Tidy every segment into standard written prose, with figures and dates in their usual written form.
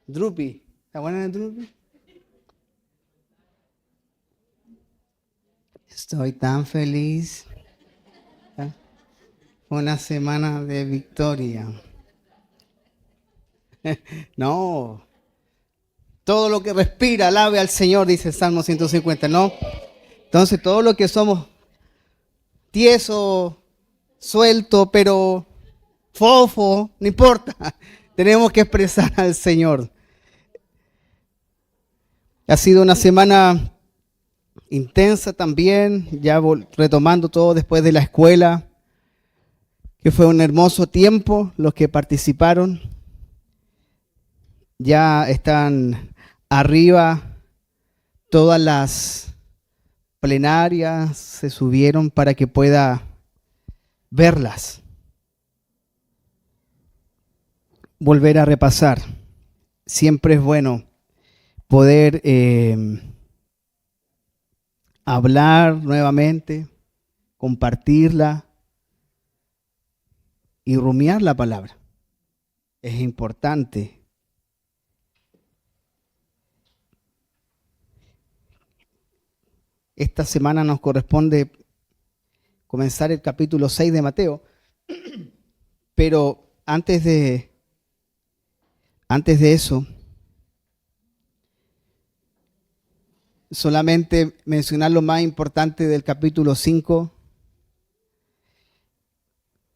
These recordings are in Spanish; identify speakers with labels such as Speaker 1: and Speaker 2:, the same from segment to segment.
Speaker 1: Drupi. ¿Está buena la Drupi? Estoy tan feliz. Una semana de victoria. No. Todo lo que respira, alabe al Señor, dice el Salmo 150, ¿no? Entonces, todo lo que somos tieso, suelto, pero fofo, no importa. Tenemos que expresar al Señor. Ha sido una semana intensa también, ya retomando todo después de la escuela, que fue un hermoso tiempo. Los que participaron ya están arriba, todas las plenarias se subieron para que pueda verlas, volver a repasar. Siempre es bueno poder hablar nuevamente, compartirla y rumiar la palabra. Es importante. Esta semana nos corresponde comenzar el capítulo 6 de Mateo, pero antes de eso, solamente mencionar lo más importante del capítulo 5,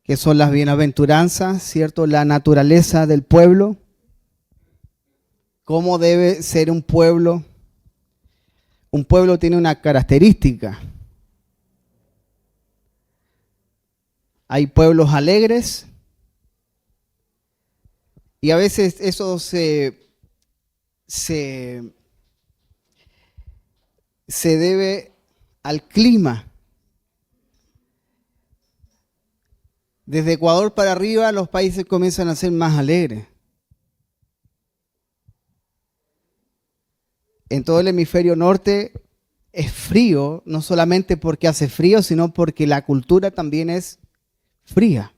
Speaker 1: que son las bienaventuranzas, ¿cierto? La naturaleza del pueblo, cómo debe ser un pueblo. Un pueblo tiene una característica. Hay pueblos alegres y a veces eso se debe al clima. Desde Ecuador para arriba los países comienzan a ser más alegres. En todo el hemisferio norte es frío, no solamente porque hace frío, sino porque la cultura también es fría.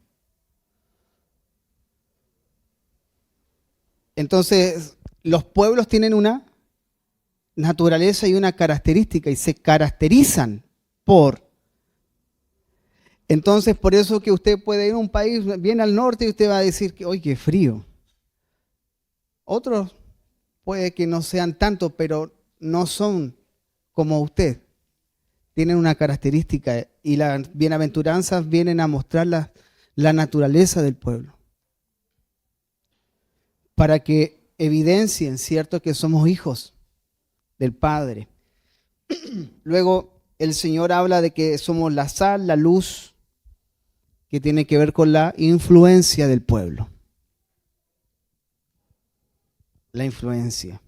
Speaker 1: Entonces, los pueblos tienen una naturaleza y una característica y se caracterizan por. Entonces, por eso que usted puede ir a un país bien al norte y usted va a decir que, oye, qué frío. Otros puede que no sean tanto, pero no son como usted. Tienen una característica y las bienaventuranzas vienen a mostrar la naturaleza del pueblo. Para que evidencien, ¿cierto?, que somos hijos del Padre. Luego el Señor habla de que somos la sal, la luz, que tiene que ver con la influencia del pueblo. La influencia.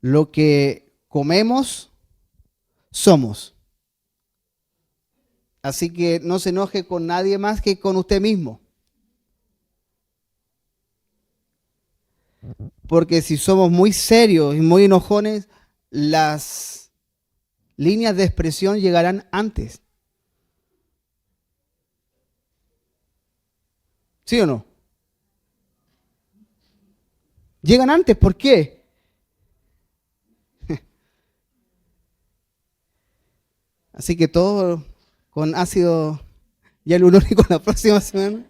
Speaker 1: Lo que comemos, somos. Así que no se enoje con nadie más que con usted mismo. Porque si somos muy serios y muy enojones, las líneas de expresión llegarán antes. ¿Sí o no? Llegan antes, ¿por qué? Así que todo con ácido hialurónico la próxima semana.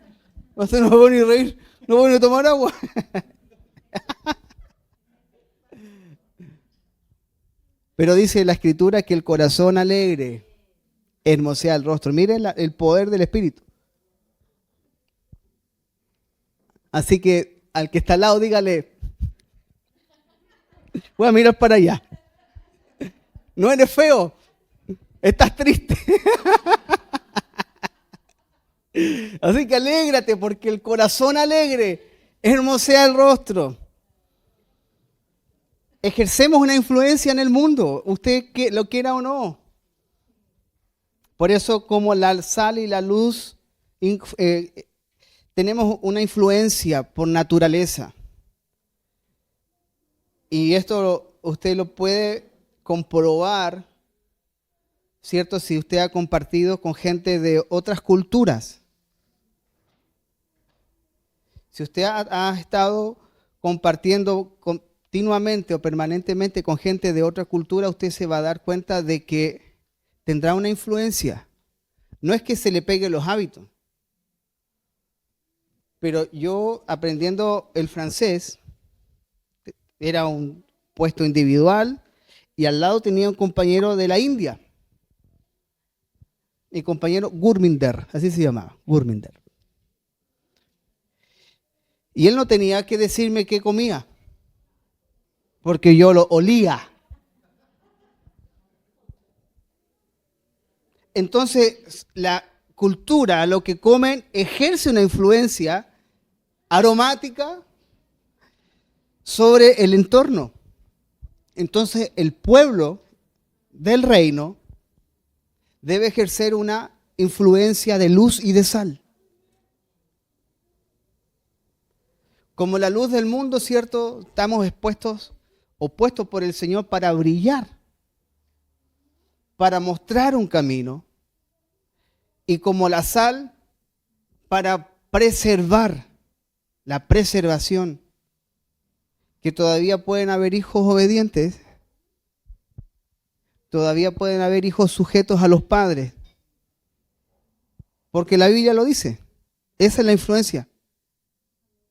Speaker 1: No se nos va a ni reír, no voy a tomar agua. Pero dice la Escritura que el corazón alegre hermosea el rostro. Miren el poder del Espíritu. Así que al que está al lado, dígale, voy a mirar para allá. No eres feo, estás triste. Así que alégrate porque el corazón alegre hermosea el rostro. Ejercemos una influencia en el mundo, usted lo quiera o no. Por eso, como la sal y la luz, tenemos una influencia por naturaleza. Y esto usted lo puede comprobar, ¿cierto? Si usted ha compartido con gente de otras culturas. Si usted ha estado compartiendo continuamente o permanentemente con gente de otra cultura, usted se va a dar cuenta de que tendrá una influencia. No es que se le peguen los hábitos, pero yo aprendiendo el francés, era un puesto individual y al lado tenía un compañero de la India. Mi compañero Gurminder, así se llamaba, Gurminder. Y él no tenía que decirme qué comía, porque yo lo olía. Entonces, la cultura, lo que comen, ejerce una influencia aromática sobre el entorno. Entonces, el pueblo del reino debe ejercer una influencia de luz y de sal. Como la luz del mundo, ¿cierto? Estamos expuestos o puestos por el Señor para brillar, para mostrar un camino, y como la sal, para preservar, la preservación, que todavía pueden haber hijos obedientes, todavía pueden haber hijos sujetos a los padres, porque la Biblia lo dice. Esa es la influencia.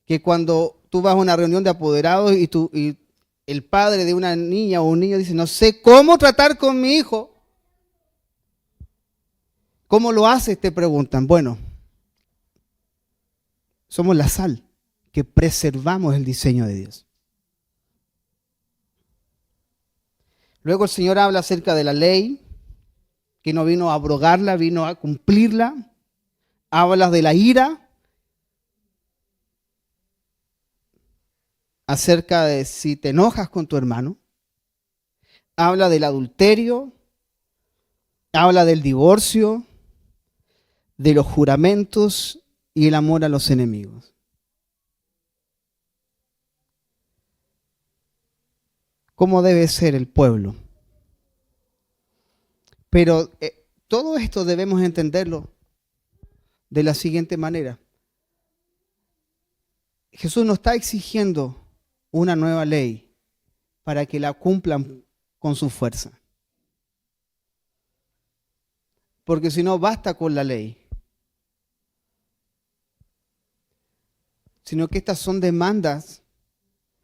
Speaker 1: Que cuando tú vas a una reunión de apoderados y el padre de una niña o un niño dice, no sé cómo tratar con mi hijo, ¿cómo lo haces?, te preguntan. Bueno, somos la sal que preservamos el diseño de Dios. Luego el Señor habla acerca de la ley, que no vino a abrogarla, vino a cumplirla. Habla de la ira, acerca de si te enojas con tu hermano. Habla del adulterio, habla del divorcio, de los juramentos y el amor a los enemigos. ¿Cómo debe ser el pueblo? Pero todo esto debemos entenderlo de la siguiente manera. Jesús no está exigiendo una nueva ley para que la cumplan con su fuerza. Porque si no, basta con la ley. Sino que estas son demandas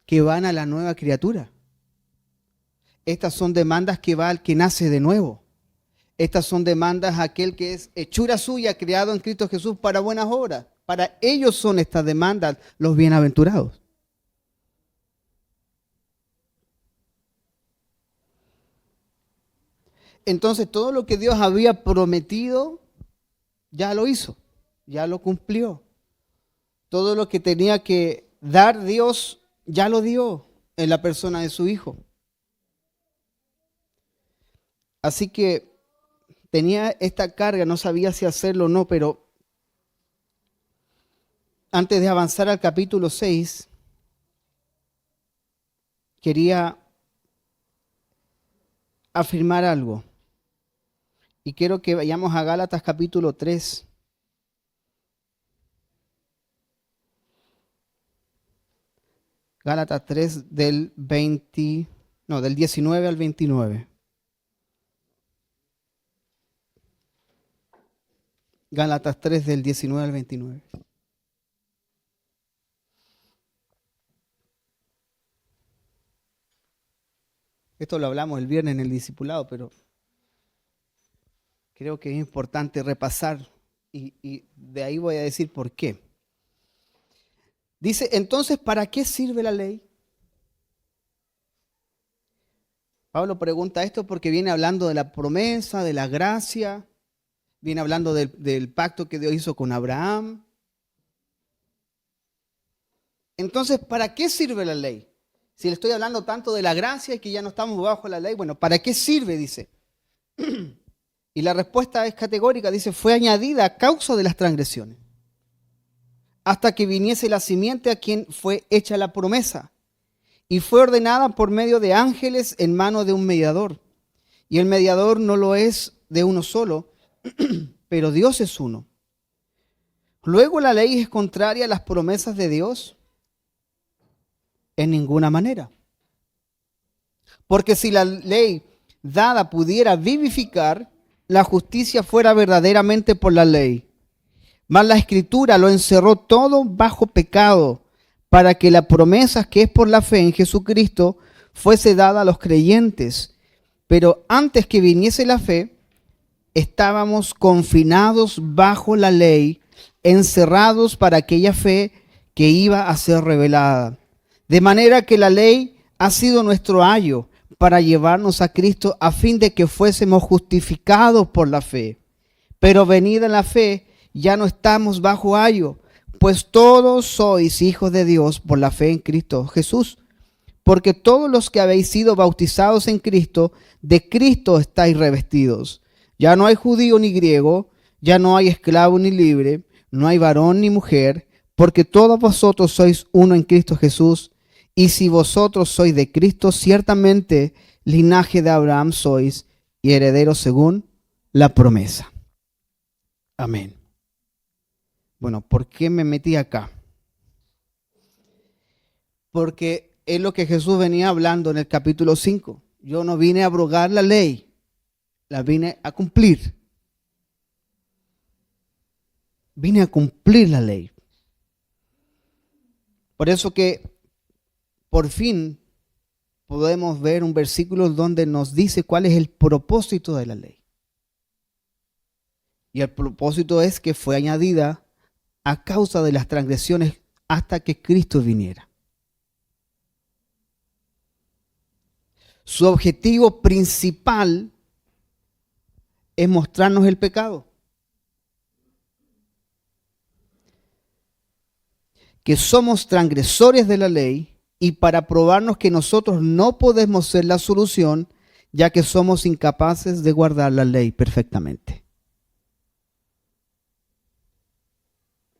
Speaker 1: que van a la nueva criatura. Estas son demandas que va al que nace de nuevo. Estas son demandas a aquel que es hechura suya, creado en Cristo Jesús para buenas obras. Para ellos son estas demandas los bienaventurados. Entonces todo lo que Dios había prometido, ya lo hizo, ya lo cumplió. Todo lo que tenía que dar Dios, ya lo dio en la persona de su Hijo. Así que tenía esta carga, no sabía si hacerlo o no, pero antes de avanzar al capítulo 6, quería afirmar algo. Y quiero que vayamos a Gálatas capítulo 3. Gálatas 3 del 19 al 29. Gálatas 3 del 19 al 29. Esto lo hablamos el viernes en el discipulado, pero creo que es importante repasar y de ahí voy a decir por qué. Dice, entonces, ¿para qué sirve la ley? Pablo pregunta esto porque viene hablando de la promesa, de la gracia, viene hablando del pacto que Dios hizo con Abraham. Entonces, ¿para qué sirve la ley? Si le estoy hablando tanto de la gracia y que ya no estamos bajo la ley, bueno, ¿para qué sirve? Dice. Y la respuesta es categórica, dice, fue añadida a causa de las transgresiones, hasta que viniese la simiente a quien fue hecha la promesa, y fue ordenada por medio de ángeles en mano de un mediador. Y el mediador no lo es de uno solo, pero Dios es uno. Luego la ley es contraria a las promesas de Dios. En ninguna manera. Porque si la ley dada pudiera vivificar, la justicia fuera verdaderamente por la ley. Mas la Escritura lo encerró todo bajo pecado, para que la promesa que es por la fe en Jesucristo fuese dada a los creyentes. Pero antes que viniese la fe, estábamos confinados bajo la ley, encerrados para aquella fe que iba a ser revelada. De manera que la ley ha sido nuestro ayo para llevarnos a Cristo a fin de que fuésemos justificados por la fe. Pero venida la fe, ya no estamos bajo ayo, pues todos sois hijos de Dios por la fe en Cristo Jesús. Porque todos los que habéis sido bautizados en Cristo, de Cristo estáis revestidos. Ya no hay judío ni griego, ya no hay esclavo ni libre, no hay varón ni mujer, porque todos vosotros sois uno en Cristo Jesús. Y si vosotros sois de Cristo, ciertamente linaje de Abraham sois y herederos según la promesa. Amén. Bueno, ¿por qué me metí acá? Porque es lo que Jesús venía hablando en el capítulo 5. Yo no vine a abrogar la ley, la vine a cumplir. Vine a cumplir la ley. Por eso que por fin podemos ver un versículo donde nos dice cuál es el propósito de la ley. Y el propósito es que fue añadida a causa de las transgresiones hasta que Cristo viniera. Su objetivo principal es mostrarnos el pecado. Que somos transgresores de la ley y para probarnos que nosotros no podemos ser la solución, ya que somos incapaces de guardar la ley perfectamente.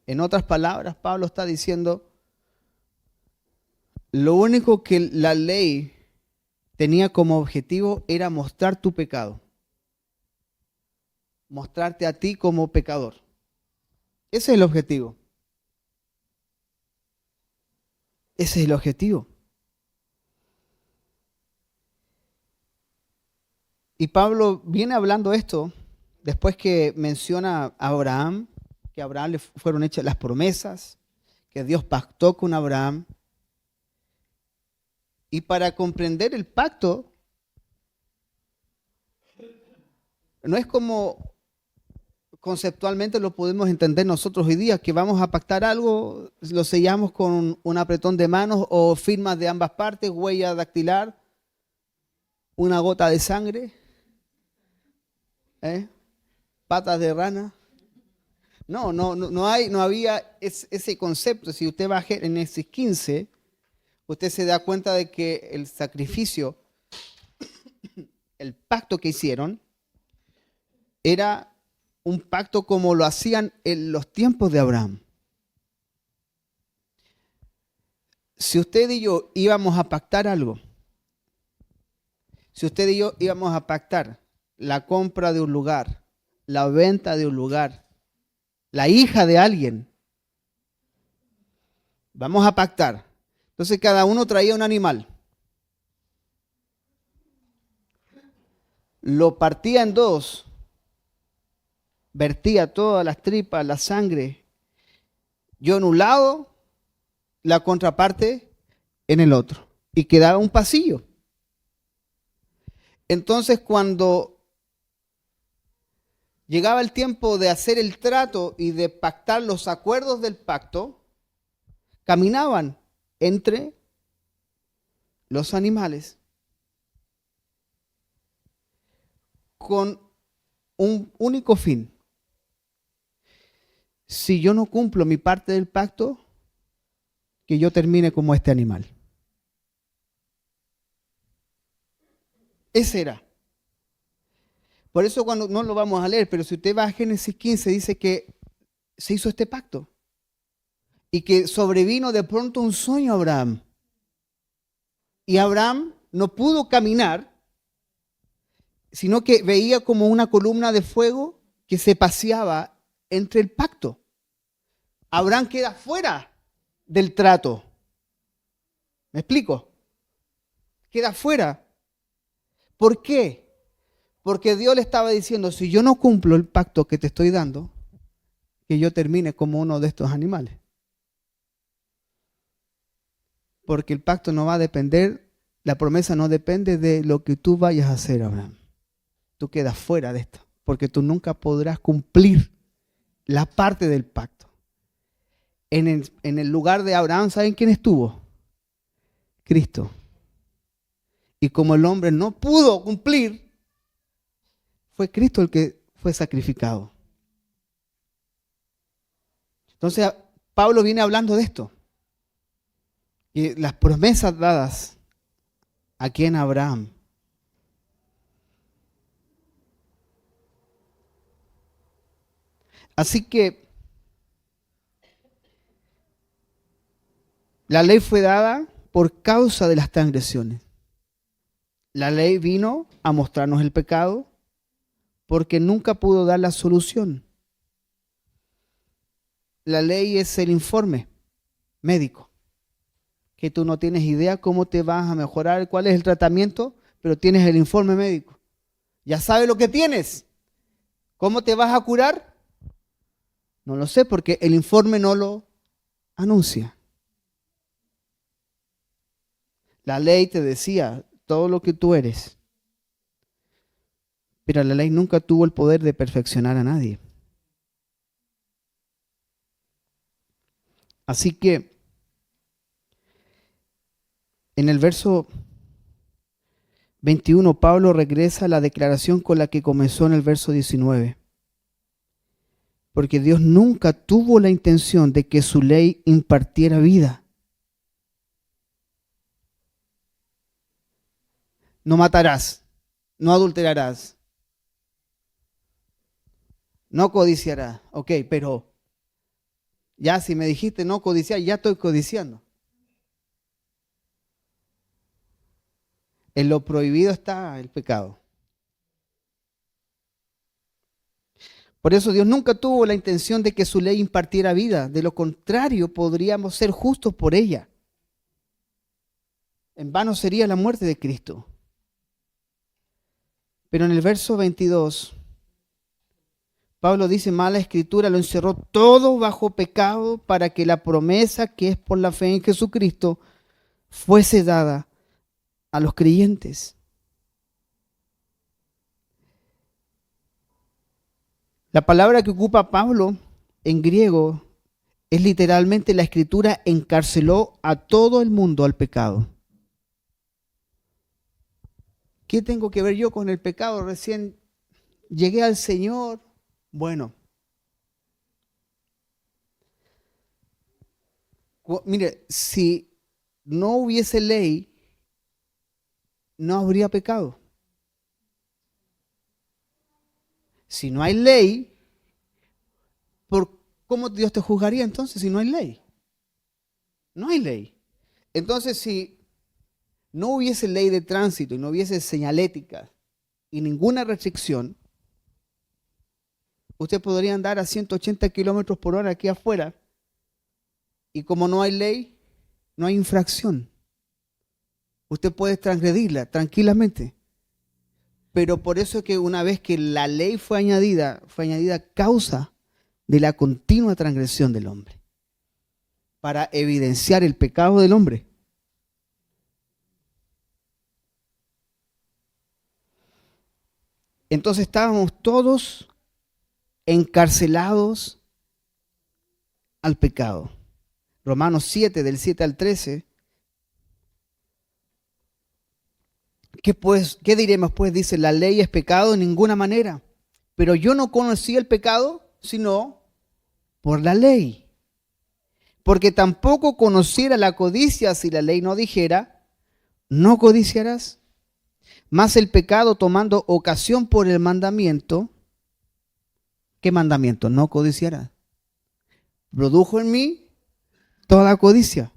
Speaker 1: En otras palabras, Pablo está diciendo, lo único que la ley tenía como objetivo era mostrar tu pecado. Mostrarte a ti como pecador. Ese es el objetivo. Ese es el objetivo. Y Pablo viene hablando esto después que menciona a Abraham, que a Abraham le fueron hechas las promesas, que Dios pactó con Abraham. Y para comprender el pacto, no es como conceptualmente lo podemos entender nosotros hoy día, que vamos a pactar algo, lo sellamos con un apretón de manos o firmas de ambas partes, huella dactilar, una gota de sangre, patas de rana. No había ese concepto. Si usted va a Génesis 15, usted se da cuenta de que el sacrificio, el pacto que hicieron, era un pacto como lo hacían en los tiempos de Abraham. Si usted y yo íbamos a pactar algo, si usted y yo íbamos a pactar la compra de un lugar, la venta de un lugar, la hija de alguien, vamos a pactar. Entonces cada uno traía un animal. Lo partía en dos, vertía todas las tripas, la sangre, yo en un lado, la contraparte en el otro, y quedaba un pasillo. Entonces cuando llegaba el tiempo de hacer el trato y de pactar los acuerdos del pacto, caminaban entre los animales con un único fin. Si yo no cumplo mi parte del pacto, que yo termine como este animal. Ese era. Por eso cuando no lo vamos a leer, pero si usted va a Génesis 15, dice que se hizo este pacto. Y que sobrevino de pronto un sueño a Abraham. Y Abraham no pudo caminar, sino que veía como una columna de fuego que se paseaba entre el pacto. Abraham queda fuera del trato. ¿Me explico? Queda fuera. ¿Por qué? Porque Dios le estaba diciendo, si yo no cumplo el pacto que te estoy dando, que yo termine como uno de estos animales. Porque el pacto no va a depender, la promesa no depende de lo que tú vayas a hacer, Abraham. Tú quedas fuera de esto, porque tú nunca podrás cumplir la parte del pacto. En el lugar de Abraham, ¿saben quién estuvo? Cristo. Y como el hombre no pudo cumplir, fue Cristo el que fue sacrificado. Entonces, Pablo viene hablando de esto. Y las promesas dadas aquí en Abraham. Así que la ley fue dada por causa de las transgresiones. La ley vino a mostrarnos el pecado porque nunca pudo dar la solución. La ley es el informe médico, que tú no tienes idea cómo te vas a mejorar, cuál es el tratamiento, pero tienes el informe médico. Ya sabes lo que tienes. ¿Cómo te vas a curar? No lo sé porque el informe no lo anuncia. La ley te decía todo lo que tú eres, pero la ley nunca tuvo el poder de perfeccionar a nadie. Así que en el verso 21, Pablo regresa a la declaración con la que comenzó en el verso 19. Porque Dios nunca tuvo la intención de que su ley impartiera vida. No matarás, no adulterarás, no codiciarás. Ok, pero ya si me dijiste no codiciar, ya estoy codiciando. En lo prohibido está el pecado. Por eso Dios nunca tuvo la intención de que su ley impartiera vida. De lo contrario, podríamos ser justos por ella. En vano sería la muerte de Cristo. Pero en el verso 22, Pablo dice, mala escritura lo encerró todo bajo pecado para que la promesa que es por la fe en Jesucristo fuese dada a los creyentes. La palabra que ocupa Pablo en griego es literalmente la escritura encarceló a todo el mundo al pecado. ¿Qué tengo que ver yo con el pecado? Recién llegué al Señor. Bueno, mire, si no hubiese ley, no habría pecado. Si no hay ley, ¿cómo Dios te juzgaría entonces si no hay ley? No hay ley. Entonces, si no hubiese ley de tránsito y no hubiese señalética y ninguna restricción, usted podría andar a 180 kilómetros por hora aquí afuera y como no hay ley, no hay infracción. Usted puede transgredirla tranquilamente. Pero por eso es que una vez que la ley fue añadida a causa de la continua transgresión del hombre, para evidenciar el pecado del hombre. Entonces estábamos todos encarcelados al pecado. Romanos 7, del 7 al 13. ¿Qué diremos pues? Dice, la ley es pecado en ninguna manera. Pero yo no conocí el pecado sino por la ley. Porque tampoco conociera la codicia si la ley no dijera, no codiciarás. Mas el pecado tomando ocasión por el mandamiento, ¿qué mandamiento? No codiciarás. Produjo en mí toda codicia.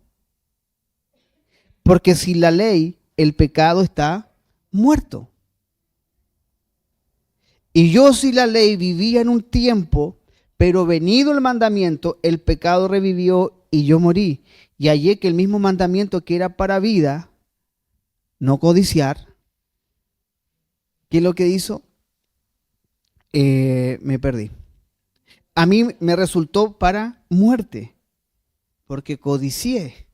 Speaker 1: Porque sin la ley el pecado está muerto. Y yo sin la ley vivía en un tiempo, pero venido el mandamiento, el pecado revivió y yo morí. y hallé que el mismo mandamiento que era para vida, no codiciar, ¿qué es lo que hizo? Me perdí. A mí me resultó para muerte, porque codicié.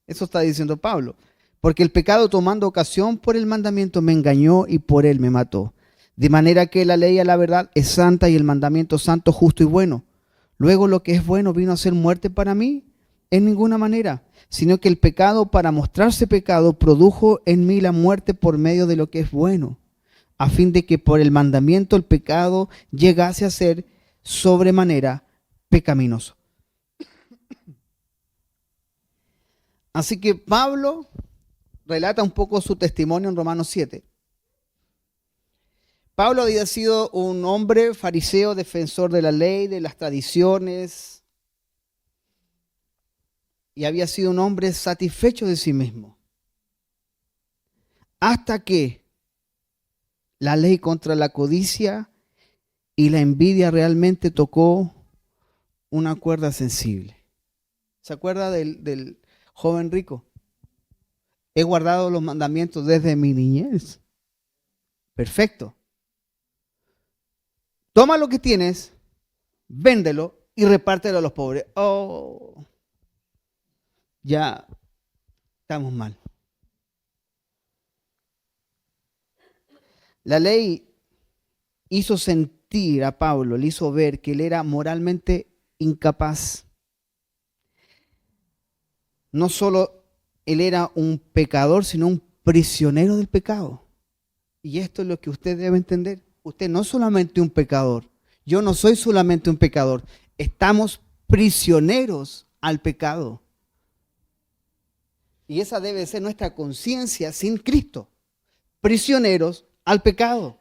Speaker 1: Eso está diciendo Pablo. Porque el pecado, tomando ocasión por el mandamiento, me engañó y por él me mató. De manera que la ley a la verdad es santa y el mandamiento santo, justo y bueno. Luego lo que es bueno vino a ser muerte para mí en ninguna manera, sino que el pecado, para mostrarse pecado, produjo en mí la muerte por medio de lo que es bueno, a fin de que por el mandamiento el pecado llegase a ser sobremanera pecaminoso. Así que Pablo relata un poco su testimonio en Romanos 7. Pablo había sido un hombre fariseo, defensor de la ley, de las tradiciones, y había sido un hombre satisfecho de sí mismo. Hasta que la ley contra la codicia y la envidia realmente tocó una cuerda sensible. ¿Se acuerda del joven rico? He guardado los mandamientos desde mi niñez. Perfecto. Toma lo que tienes, véndelo y repártelo a los pobres. Oh, ya estamos mal. La ley hizo sentir a Pablo, le hizo ver que él era moralmente incapaz. No solo él era un pecador, sino un prisionero del pecado. Y esto es lo que usted debe entender. Usted no es solamente un pecador. Yo no soy solamente un pecador. Estamos prisioneros al pecado. Y esa debe ser nuestra conciencia sin Cristo. Prisioneros al pecado.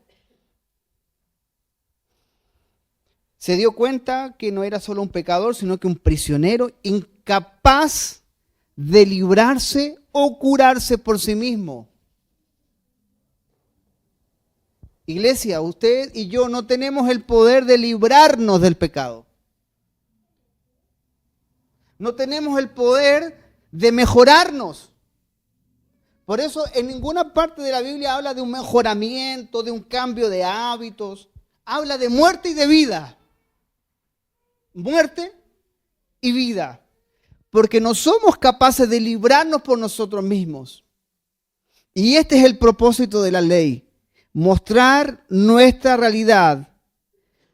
Speaker 1: Se dio cuenta que no era solo un pecador, sino que un prisionero incapaz de librarse o curarse por sí mismo. Iglesia, usted y yo no tenemos el poder de librarnos del pecado. No tenemos el poder de mejorarnos. Por eso en ninguna parte de la Biblia habla de un mejoramiento, de un cambio de hábitos. Habla de muerte y de vida. Muerte y vida. Porque no somos capaces de librarnos por nosotros mismos. Y este es el propósito de la ley. Mostrar nuestra realidad,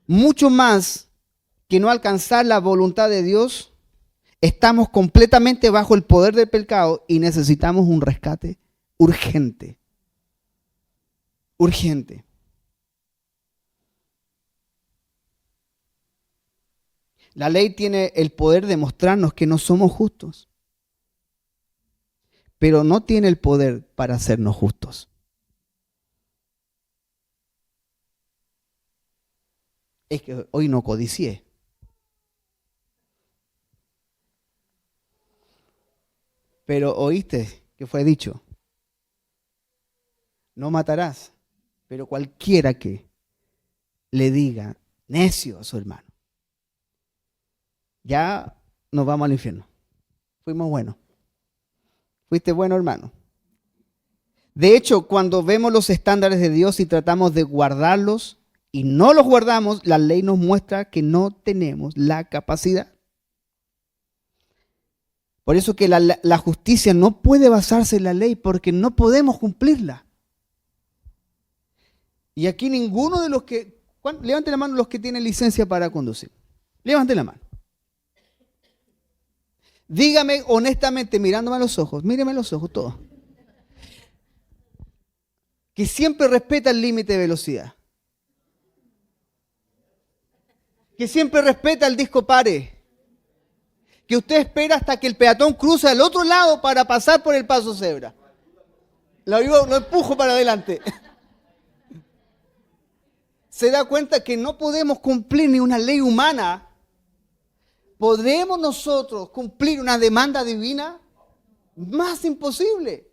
Speaker 1: mucho más que no alcanzar la voluntad de Dios. Estamos completamente bajo el poder del pecado y necesitamos un rescate urgente. Urgente. La ley tiene el poder de mostrarnos que no somos justos, pero no tiene el poder para hacernos justos. Es que hoy no codicié. Pero oíste que fue dicho, no matarás, pero cualquiera que le diga necio a su hermano, ya nos vamos al infierno. Fuimos buenos. Fuiste bueno, hermano. De hecho, cuando vemos los estándares de Dios y tratamos de guardarlos y no los guardamos, la ley nos muestra que no tenemos la capacidad. Por eso que la justicia no puede basarse en la ley porque no podemos cumplirla. Y aquí ninguno de los que... Levante la mano los que tienen licencia para conducir. Levante la mano. Dígame honestamente, mirándome a los ojos, míreme a los ojos todos, que siempre respeta el límite de velocidad. Que siempre respeta el disco pare. Que usted espera hasta que el peatón cruza al otro lado para pasar por el paso cebra. Lo empujo para adelante. Se da cuenta que no podemos cumplir ni una ley humana. ¿Podremos nosotros cumplir una demanda divina? Más imposible.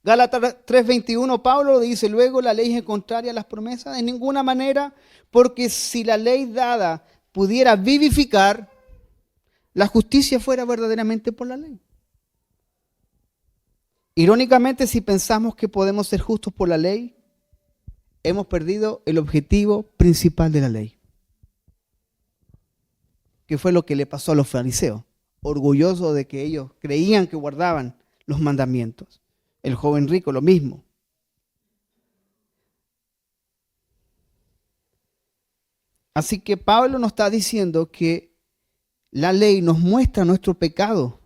Speaker 1: Gálatas 3:21, Pablo dice, luego la ley es contraria a las promesas, de ninguna manera, porque si la ley dada pudiera vivificar, la justicia fuera verdaderamente por la ley. Irónicamente, si pensamos que podemos ser justos por la ley, hemos perdido el objetivo principal de la ley, que fue lo que le pasó a los fariseos, orgullosos de que ellos creían que guardaban los mandamientos. El joven rico, lo mismo. Así que Pablo nos está diciendo que la ley nos muestra nuestro pecado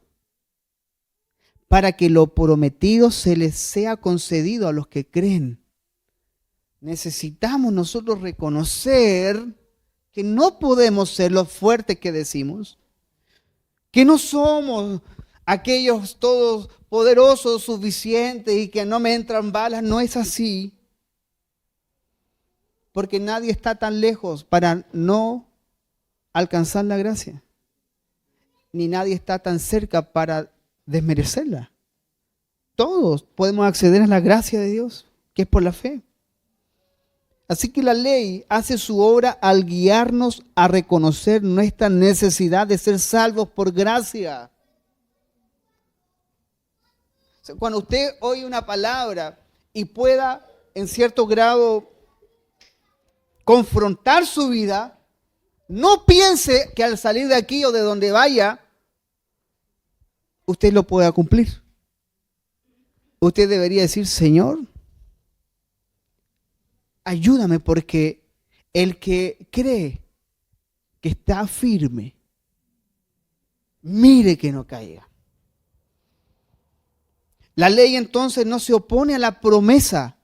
Speaker 1: para que lo prometido se les sea concedido a los que creen. Necesitamos nosotros reconocer que no podemos ser los fuertes que decimos, que no somos aquellos todos poderosos, suficientes y que no me entran balas. No es así. Porque nadie está tan lejos para no alcanzar la gracia. Ni nadie está tan cerca para desmerecerla. Todos podemos acceder a la gracia de Dios, que es por la fe. Así que la ley hace su obra al guiarnos a reconocer nuestra necesidad de ser salvos por gracia. Cuando usted oye una palabra y pueda en cierto grado confrontar su vida, no piense que al salir de aquí o de donde vaya, usted lo pueda cumplir. Usted debería decir, Señor, ayúdame, porque el que cree que está firme, mire que no caiga. La ley entonces no se opone a la promesa,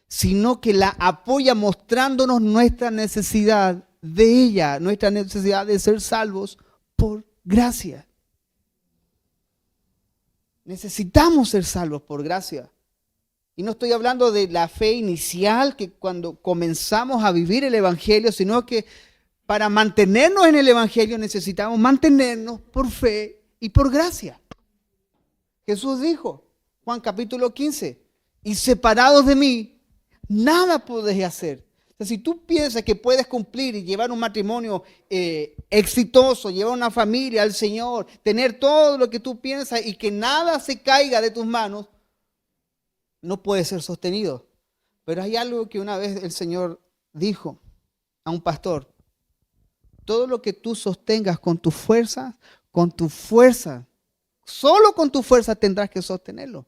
Speaker 1: sino que la apoya mostrándonos nuestra necesidad de ella, nuestra necesidad de ser salvos por gracia. Necesitamos ser salvos por gracia. Y no estoy hablando de la fe inicial, que cuando comenzamos a vivir el Evangelio, sino que para mantenernos en el Evangelio necesitamos mantenernos por fe y por gracia. Jesús dijo, Juan capítulo 15, y separados de mí, nada podéis hacer. O sea, si tú piensas que puedes cumplir y llevar un matrimonio exitoso, llevar una familia al Señor, tener todo lo que tú piensas y que nada se caiga de tus manos, no puede ser sostenido. Pero hay algo que una vez el Señor dijo a un pastor: todo lo que tú sostengas con tu fuerza, solo con tu fuerza tendrás que sostenerlo.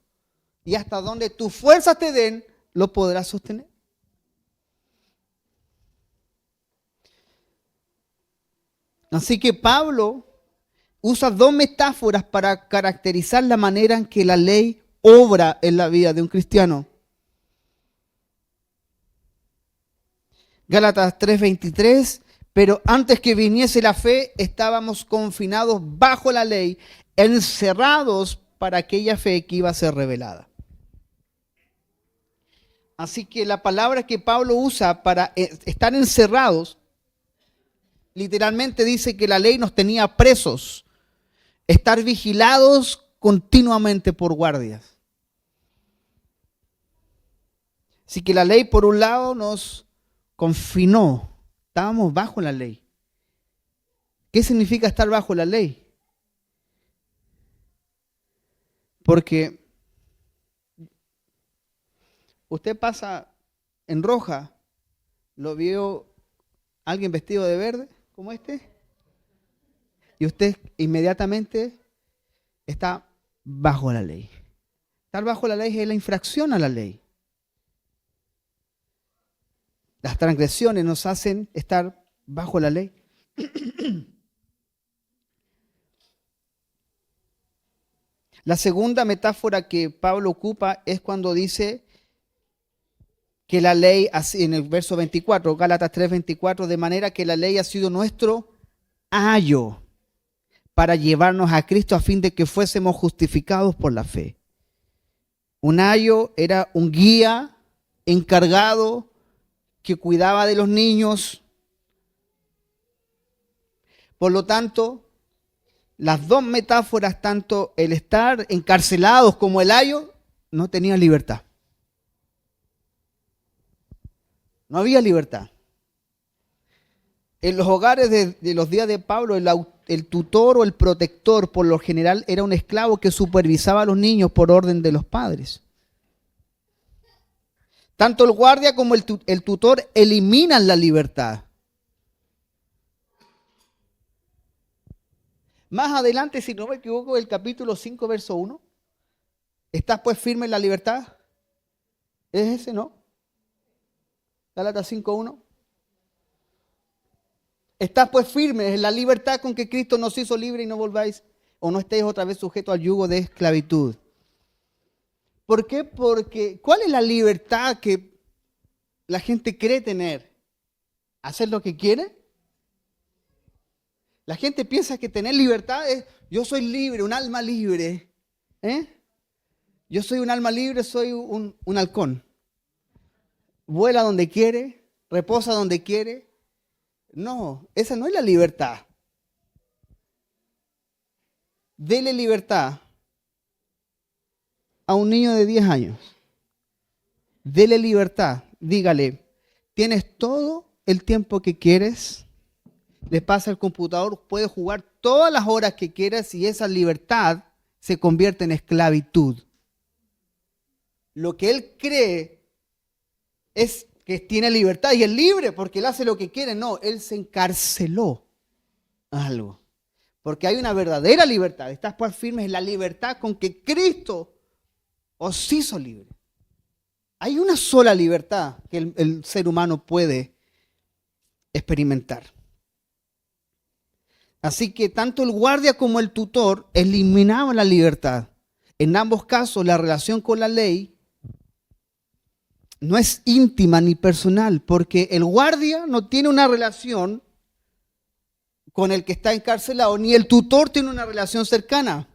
Speaker 1: Y hasta donde tus fuerzas te den, lo podrás sostener. Así que Pablo usa dos metáforas para caracterizar la manera en que la ley obra en la vida de un cristiano. Gálatas 3:23, pero antes que viniese la fe, estábamos confinados bajo la ley, encerrados para aquella fe que iba a ser revelada. Así que la palabra que Pablo usa para estar encerrados, literalmente dice que la ley nos tenía presos, estar vigilados continuamente por guardias. Así que la ley, por un lado, nos confinó, estábamos bajo la ley. ¿Qué significa estar bajo la ley? Porque usted pasa en Roja, lo vio alguien vestido de verde, como este, y usted inmediatamente está bajo la ley. Estar bajo la ley es la infracción a la ley. Las transgresiones nos hacen estar bajo la ley. La segunda metáfora que Pablo ocupa es cuando dice que la ley, en el verso 24, Gálatas 3:24, de manera que la ley ha sido nuestro ayo para llevarnos a Cristo a fin de que fuésemos justificados por la fe. Un ayo era un guía encargado que cuidaba de los niños. Por lo tanto, las dos metáforas, tanto el estar encarcelados como el ayo, no tenía libertad. No había libertad. En los hogares de los días de Pablo, el tutor o el protector, por lo general, era un esclavo que supervisaba a los niños por orden de los padres. Tanto el guardia como el tutor eliminan la libertad. Más adelante, si no me equivoco, el capítulo 5, verso 1. ¿Estás pues firme en la libertad? ¿Es ese, no? Gálatas 5:1. ¿Estás pues firme en la libertad con que Cristo nos hizo libre y no volváis o no estéis otra vez sujetos al yugo de esclavitud? ¿Por qué? Porque ¿cuál es la libertad que la gente cree tener? ¿Hacer lo que quiere? La gente piensa que tener libertad es, yo soy libre, un alma libre. Yo soy un alma libre, soy un halcón. Vuela donde quiere, reposa donde quiere. No, esa no es la libertad. Dele libertad a un niño de 10 años. Dele libertad. Dígale, tienes todo el tiempo que quieres. Le pasa al computador, puedes jugar todas las horas que quieras y esa libertad se convierte en esclavitud. Lo que él cree es que tiene libertad y es libre porque él hace lo que quiere. No, él se encarceló a algo. Porque hay una verdadera libertad. Estás pues firmes en la libertad con que Cristo os hizo libre. Hay una sola libertad que el ser humano puede experimentar. Así que tanto el guardia como el tutor eliminaban la libertad. En ambos casos, la relación con la ley no es íntima ni personal, porque el guardia no tiene una relación con el que está encarcelado, ni el tutor tiene una relación cercana.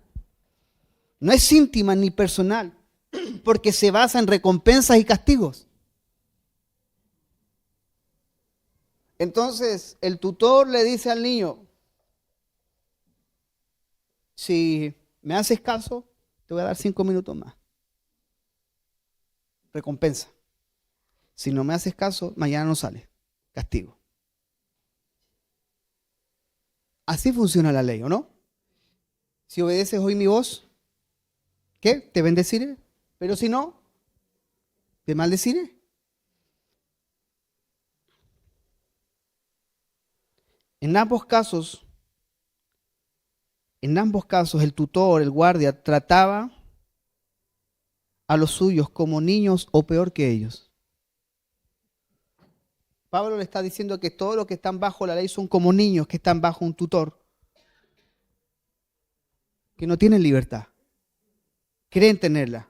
Speaker 1: No es íntima ni personal, porque se basa en recompensas y castigos. Entonces, el tutor le dice al niño, si me haces caso, te voy a dar 5 minutos más. Recompensa. Si no me haces caso, mañana no sale. Castigo. Así funciona la ley, ¿o no? Si obedeces hoy mi voz, ¿qué? Te bendeciré. Pero si no, te maldeciré. En ambos casos, el tutor, el guardia, trataba a los suyos como niños o peor que ellos. Pablo le está diciendo que todos los que están bajo la ley son como niños que están bajo un tutor, que no tienen libertad, creen tenerla.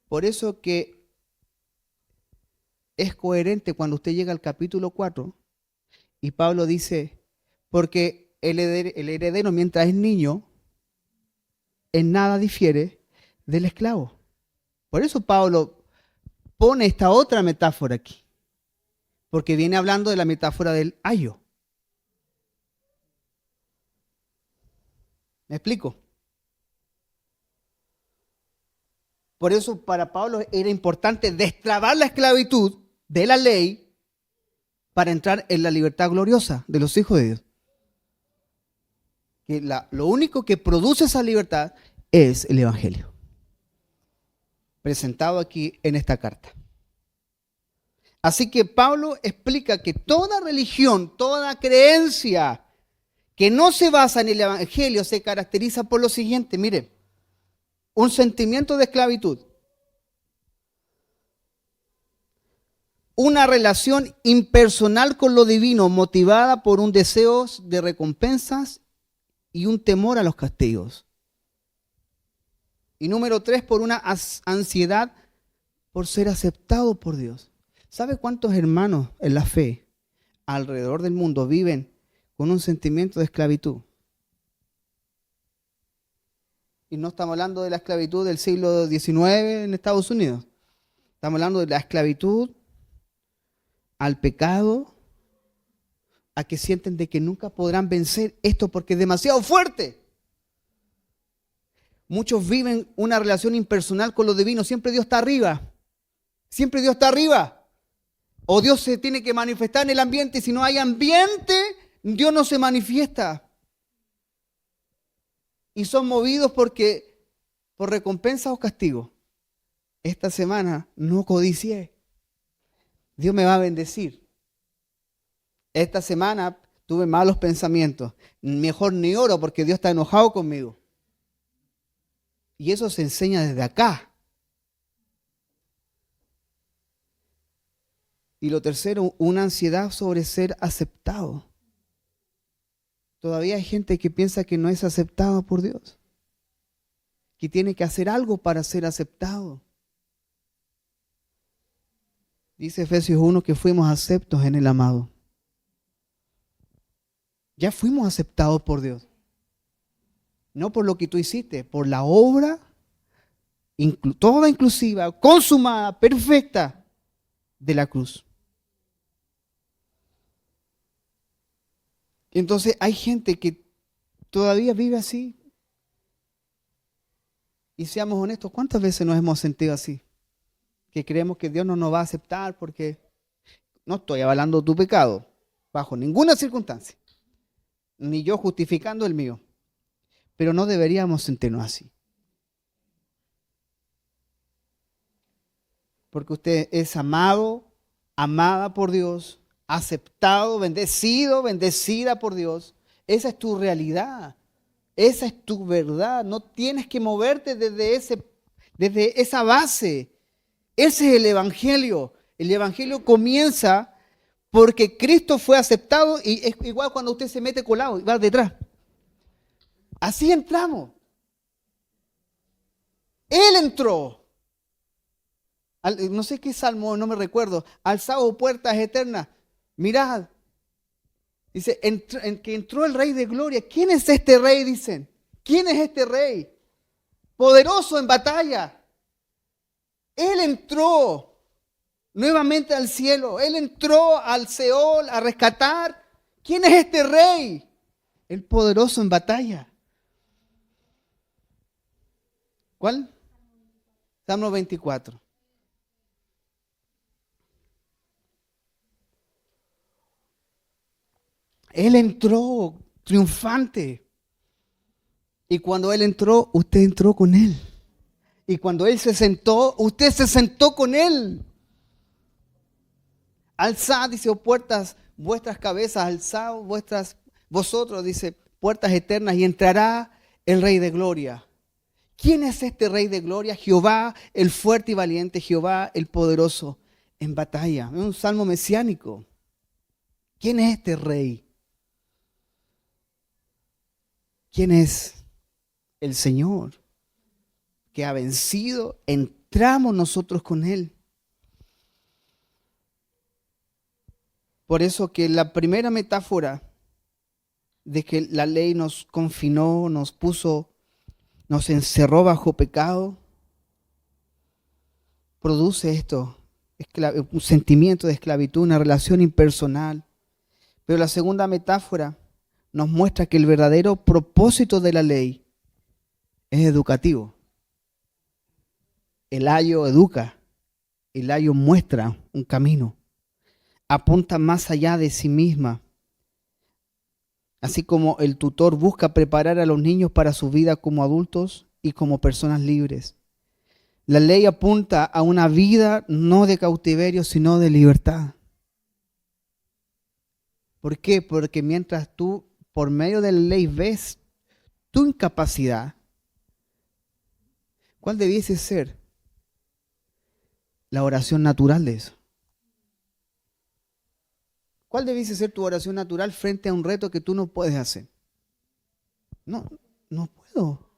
Speaker 1: Por eso que es coherente cuando usted llega al capítulo 4 y Pablo dice, porque el heredero mientras es niño, en nada difiere del esclavo. Por eso Pablo pone esta otra metáfora aquí, porque viene hablando de la metáfora del ayo. ¿Me explico? Por eso para Pablo era importante destrabar la esclavitud de la ley para entrar en la libertad gloriosa de los hijos de Dios. Que lo único que produce esa libertad es el Evangelio, presentado aquí en esta carta. Así que Pablo explica que toda religión, toda creencia que no se basa en el Evangelio se caracteriza por lo siguiente. Mire, un sentimiento de esclavitud, una relación impersonal con lo divino motivada por un deseo de recompensas y un temor a los castigos. Y número 3, por una ansiedad por ser aceptado por Dios. ¿Sabe cuántos hermanos en la fe alrededor del mundo viven con un sentimiento de esclavitud? Y no estamos hablando de la esclavitud del siglo XIX en Estados Unidos. Estamos hablando de la esclavitud al pecado, a que sienten de que nunca podrán vencer esto porque es demasiado fuerte. Muchos viven una relación impersonal con lo divino. Siempre Dios está arriba. Siempre Dios está arriba. O Dios se tiene que manifestar en el ambiente. Si no hay ambiente, Dios no se manifiesta. Y son movidos por recompensa o castigo. Esta semana no codicié. Dios me va a bendecir. Esta semana tuve malos pensamientos. Mejor ni oro porque Dios está enojado conmigo. Y eso se enseña desde acá. Y lo tercero, una ansiedad sobre ser aceptado. Todavía hay gente que piensa que no es aceptado por Dios, que tiene que hacer algo para ser aceptado. Dice Efesios 1 que fuimos aceptos en el amado. Ya fuimos aceptados por Dios. No por lo que tú hiciste, por la obra toda inclusiva, consumada, perfecta de la cruz. Entonces hay gente que todavía vive así. Y seamos honestos, ¿cuántas veces nos hemos sentido así? Que creemos que Dios no nos va a aceptar porque no estoy avalando tu pecado, bajo ninguna circunstancia, ni yo justificando el mío. Pero no deberíamos sentirnos así. Porque usted es amado, amada por Dios, aceptado, bendecido, bendecida por Dios. Esa es tu realidad. Esa es tu verdad. No tienes que moverte desde esa base. Ese es el Evangelio. El Evangelio comienza porque Cristo fue aceptado y es igual cuando usted se mete colado y va detrás. Así entramos. Él entró. No sé qué salmo, no me recuerdo. Alzado puertas eternas. Mirad. Dice, que entró el Rey de Gloria. ¿Quién es este Rey? Dicen. ¿Quién es este Rey? Poderoso en batalla. Él entró nuevamente al cielo. Él entró al Seol a rescatar. ¿Quién es este Rey? El poderoso en batalla. ¿Cuál? Salmo 24. Él entró triunfante. Y cuando Él entró, usted entró con Él. Y cuando Él se sentó, usted se sentó con Él. Alzad, dice, oh puertas, vuestras cabezas, alzad vosotros, dice, puertas eternas, y entrará el Rey de Gloria. ¿Quién es este Rey de Gloria? Jehová, el fuerte y valiente, Jehová, el poderoso en batalla. Es un salmo mesiánico. ¿Quién es este Rey? ¿Quién es el Señor que ha vencido? Entramos nosotros con Él. Por eso que la primera metáfora de que la ley nos confinó, nos encerró bajo pecado, produce esto, un sentimiento de esclavitud, una relación impersonal. Pero la segunda metáfora nos muestra que el verdadero propósito de la ley es educativo. El ayo educa, el ayo muestra un camino, apunta más allá de sí misma. Así como el tutor busca preparar a los niños para su vida como adultos y como personas libres. La ley apunta a una vida no de cautiverio, sino de libertad. ¿Por qué? Porque mientras tú, por medio de la ley, ves tu incapacidad, ¿cuál debiese ser la oración natural de eso? ¿Cuál debiese ser tu oración natural frente a un reto que tú no puedes hacer? No puedo.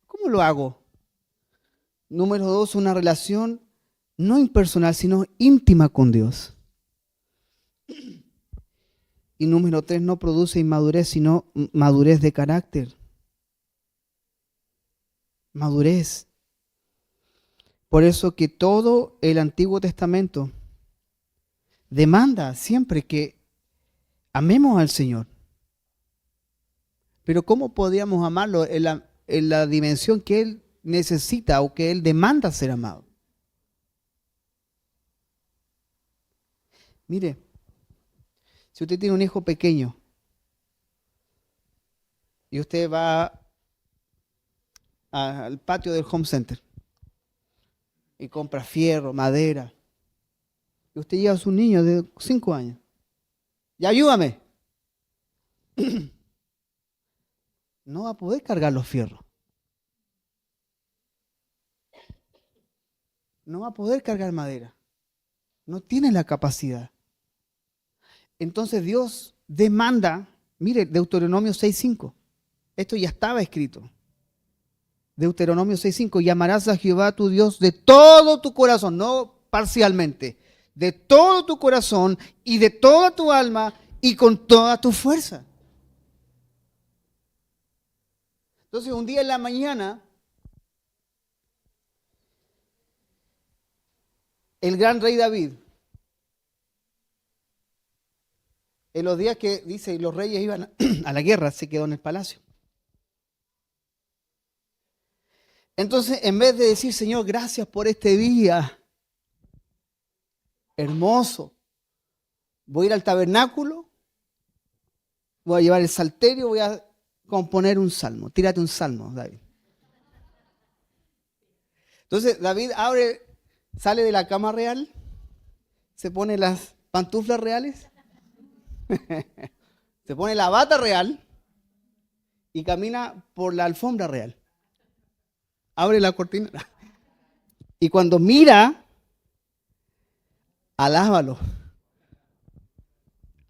Speaker 1: ¿Cómo lo hago? Número 2, una relación no impersonal, sino íntima con Dios. Y número 3, no produce inmadurez, sino madurez de carácter. Madurez. Por eso que todo el Antiguo Testamento demanda siempre que amemos al Señor. Pero ¿cómo podíamos amarlo? en la dimensión que Él necesita o que Él demanda ser amado. Mire, si usted tiene un hijo pequeño y usted va al patio del home center y compra fierro, madera, y usted lleva a su niño de 5 años, y ayúdame, no va a poder cargar los fierros. No va a poder cargar madera. No tiene la capacidad. Entonces Dios demanda, mire, Deuteronomio 6:5. Esto ya estaba escrito. Deuteronomio 6:5. Y amarás a Jehová tu Dios de todo tu corazón, no parcialmente, de todo tu corazón y de toda tu alma y con toda tu fuerza. Entonces un día en la mañana, el gran rey David, en los días que dice los reyes iban a la guerra, se quedó en el palacio. Entonces, en vez de decir, Señor, gracias por este día hermoso, voy a ir al tabernáculo, voy a llevar el salterio, voy a componer un salmo. Tírate un salmo, David. Entonces, David sale de la cama real, se pone las pantuflas reales, se pone la bata real y camina por la alfombra real. Abre la cortina. Y cuando mira, alábalo.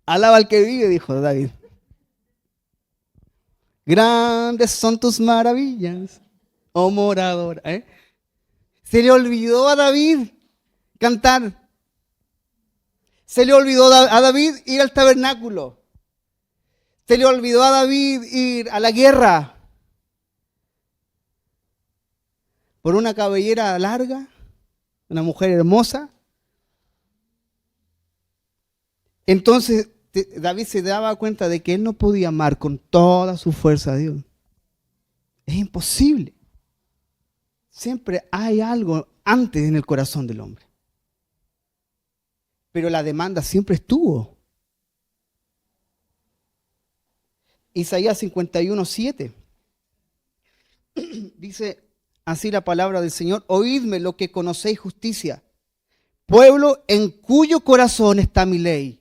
Speaker 1: Alaba al que vive, dijo David. Grandes son tus maravillas, oh morador. Se le olvidó a David cantar. Se le olvidó a David ir al tabernáculo. Se le olvidó a David ir a la guerra. Por una cabellera larga, una mujer hermosa. Entonces David se daba cuenta de que él no podía amar con toda su fuerza a Dios. Es imposible. Siempre hay algo antes en el corazón del hombre. Pero la demanda siempre estuvo. Isaías 51:7 dice así la palabra del Señor: oídme lo que conocéis justicia, pueblo en cuyo corazón está mi ley.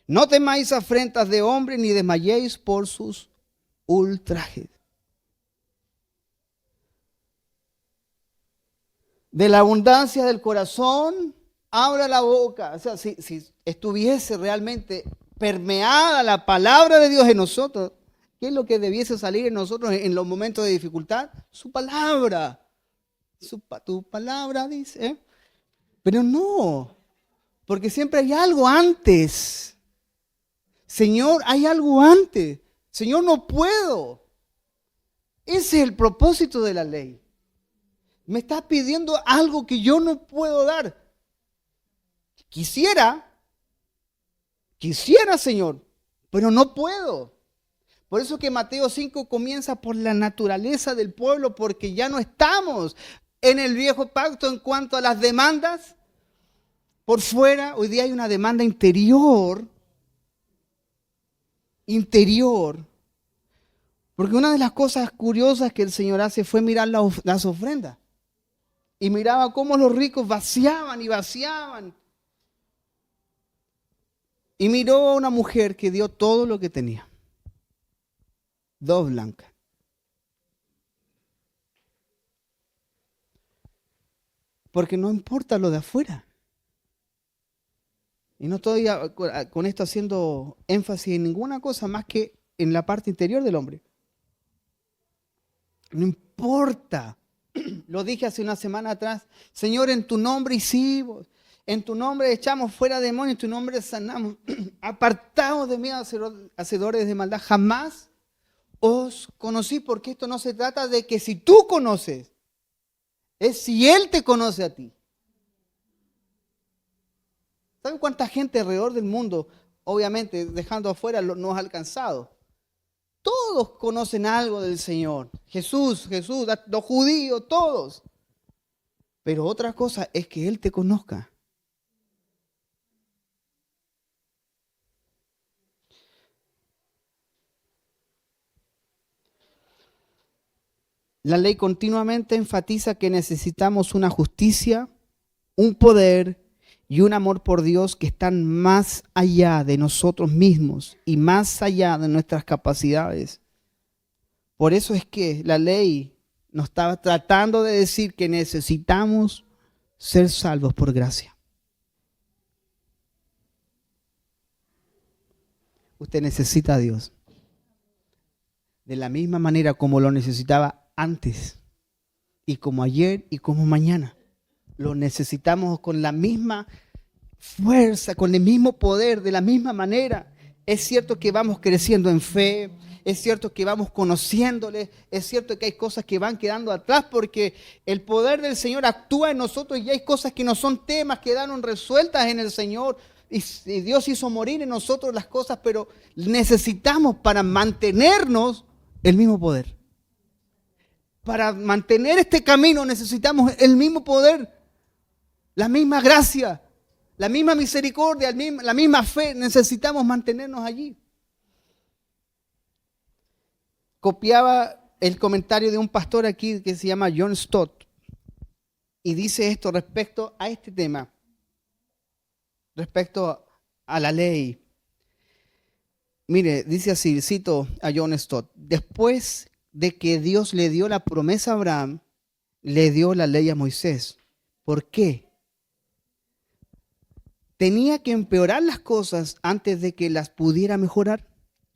Speaker 1: No temáis afrentas de hombre, ni desmayéis por sus ultrajes. De la abundancia del corazón, abra la boca. O sea, si estuviese realmente permeada la palabra de Dios en nosotros, ¿qué es lo que debiese salir en nosotros en los momentos de dificultad? Su palabra. Tu palabra dice. Pero no, porque siempre hay algo antes. Señor, hay algo antes. Señor, no puedo. Ese es el propósito de la ley. Me estás pidiendo algo que yo no puedo dar. Quisiera, Señor, pero no puedo. Por eso que Mateo 5 comienza por la naturaleza del pueblo, porque ya no estamos en el viejo pacto en cuanto a las demandas. Por fuera, hoy día hay una demanda interior. Porque una de las cosas curiosas que el Señor hace fue mirar las ofrendas. Y miraba cómo los ricos vaciaban y vaciaban. Y miró a una mujer que dio todo lo que tenía. 2 blancas. Porque no importa lo de afuera. Y no estoy con esto haciendo énfasis en ninguna cosa más que en la parte interior del hombre. No importa. Lo dije hace una semana atrás. Señor, en tu nombre hicimos. En tu nombre echamos fuera demonios. En tu nombre sanamos. Apartaos de mí, hacedores de maldad. Jamás os conocí, porque esto no se trata de que si tú conoces. Es si Él te conoce a ti. ¿Saben cuánta gente alrededor del mundo, obviamente dejando afuera, nos ha alcanzado? Todos todos conocen algo del Señor. Jesús, los judíos, todos. Pero otra cosa es que Él te conozca. La ley continuamente enfatiza que necesitamos una justicia, un poder y un amor por Dios que están más allá de nosotros mismos y más allá de nuestras capacidades. Por eso es que la ley nos estaba tratando de decir que necesitamos ser salvos por gracia. Usted necesita a Dios de la misma manera como lo necesitaba antes y como ayer y como mañana. Lo necesitamos con la misma fuerza, con el mismo poder, de la misma manera. Es cierto que vamos creciendo en fe, es cierto que vamos conociéndole, es cierto que hay cosas que van quedando atrás porque el poder del Señor actúa en nosotros y hay cosas que no son temas, quedaron resueltas en el Señor y Dios hizo morir en nosotros las cosas, pero necesitamos para mantenernos el mismo poder. Para mantener este camino necesitamos el mismo poder, la misma gracia, la misma misericordia, la misma fe. Necesitamos mantenernos allí. Copiaba el comentario de un pastor aquí que se llama John Stott y dice esto respecto a este tema, respecto a la ley. Mire, dice así, cito a John Stott: después de que Dios le dio la promesa a Abraham, le dio la ley a Moisés. ¿Por qué? Tenía que empeorar las cosas antes de que las pudiera mejorar.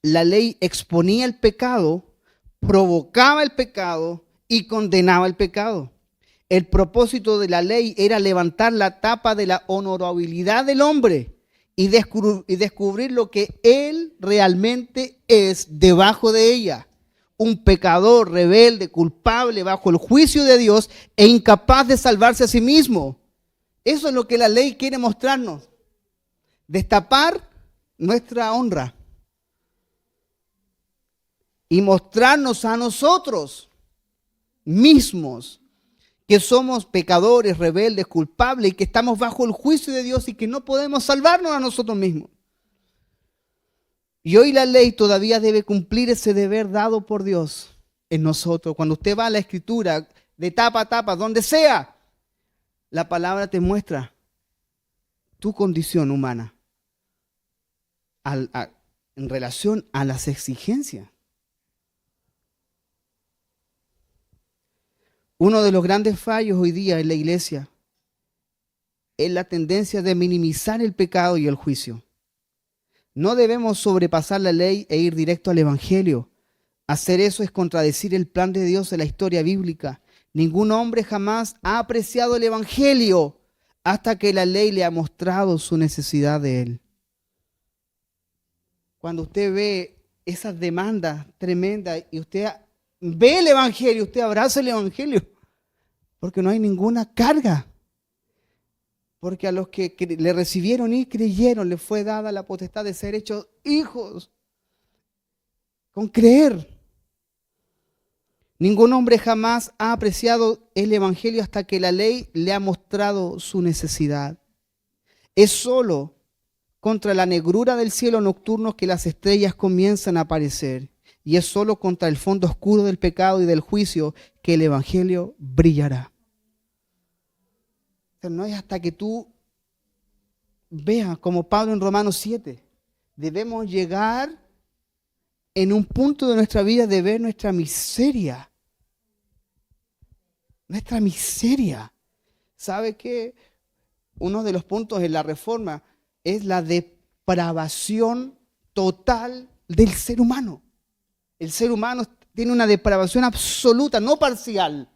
Speaker 1: La ley exponía el pecado, provocaba el pecado y condenaba el pecado. El propósito de la ley era levantar la tapa de la honorabilidad del hombre y descubrir lo que él realmente es debajo de ella. Un pecador rebelde, culpable, bajo el juicio de Dios e incapaz de salvarse a sí mismo. Eso es lo que la ley quiere mostrarnos. Destapar nuestra honra y mostrarnos a nosotros mismos que somos pecadores, rebeldes, culpables y que estamos bajo el juicio de Dios y que no podemos salvarnos a nosotros mismos. Y hoy la ley todavía debe cumplir ese deber dado por Dios en nosotros. Cuando usted va a la Escritura, de tapa a tapa, donde sea, la palabra te muestra tu condición humana en relación a las exigencias. Uno de los grandes fallos hoy día en la iglesia es la tendencia de minimizar el pecado y el juicio. No debemos sobrepasar la ley e ir directo al Evangelio. Hacer eso es contradecir el plan de Dios en la historia bíblica. Ningún hombre jamás ha apreciado el Evangelio hasta que la ley le ha mostrado su necesidad de él. Cuando usted ve esas demandas tremendas y usted ve el Evangelio, usted abraza el Evangelio, porque no hay ninguna carga. Porque a los que le recibieron y creyeron, le fue dada la potestad de ser hechos hijos. Con creer. Ningún hombre jamás ha apreciado el Evangelio hasta que la ley le ha mostrado su necesidad. Es solo contra la negrura del cielo nocturno que las estrellas comienzan a aparecer. Y es solo contra el fondo oscuro del pecado y del juicio que el Evangelio brillará. No es hasta que tú veas, como Pablo en Romanos 7, debemos llegar en un punto de nuestra vida de ver nuestra miseria. Nuestra miseria. ¿Sabe qué? Uno de los puntos en la Reforma es la depravación total del ser humano. El ser humano tiene una depravación absoluta, no parcial.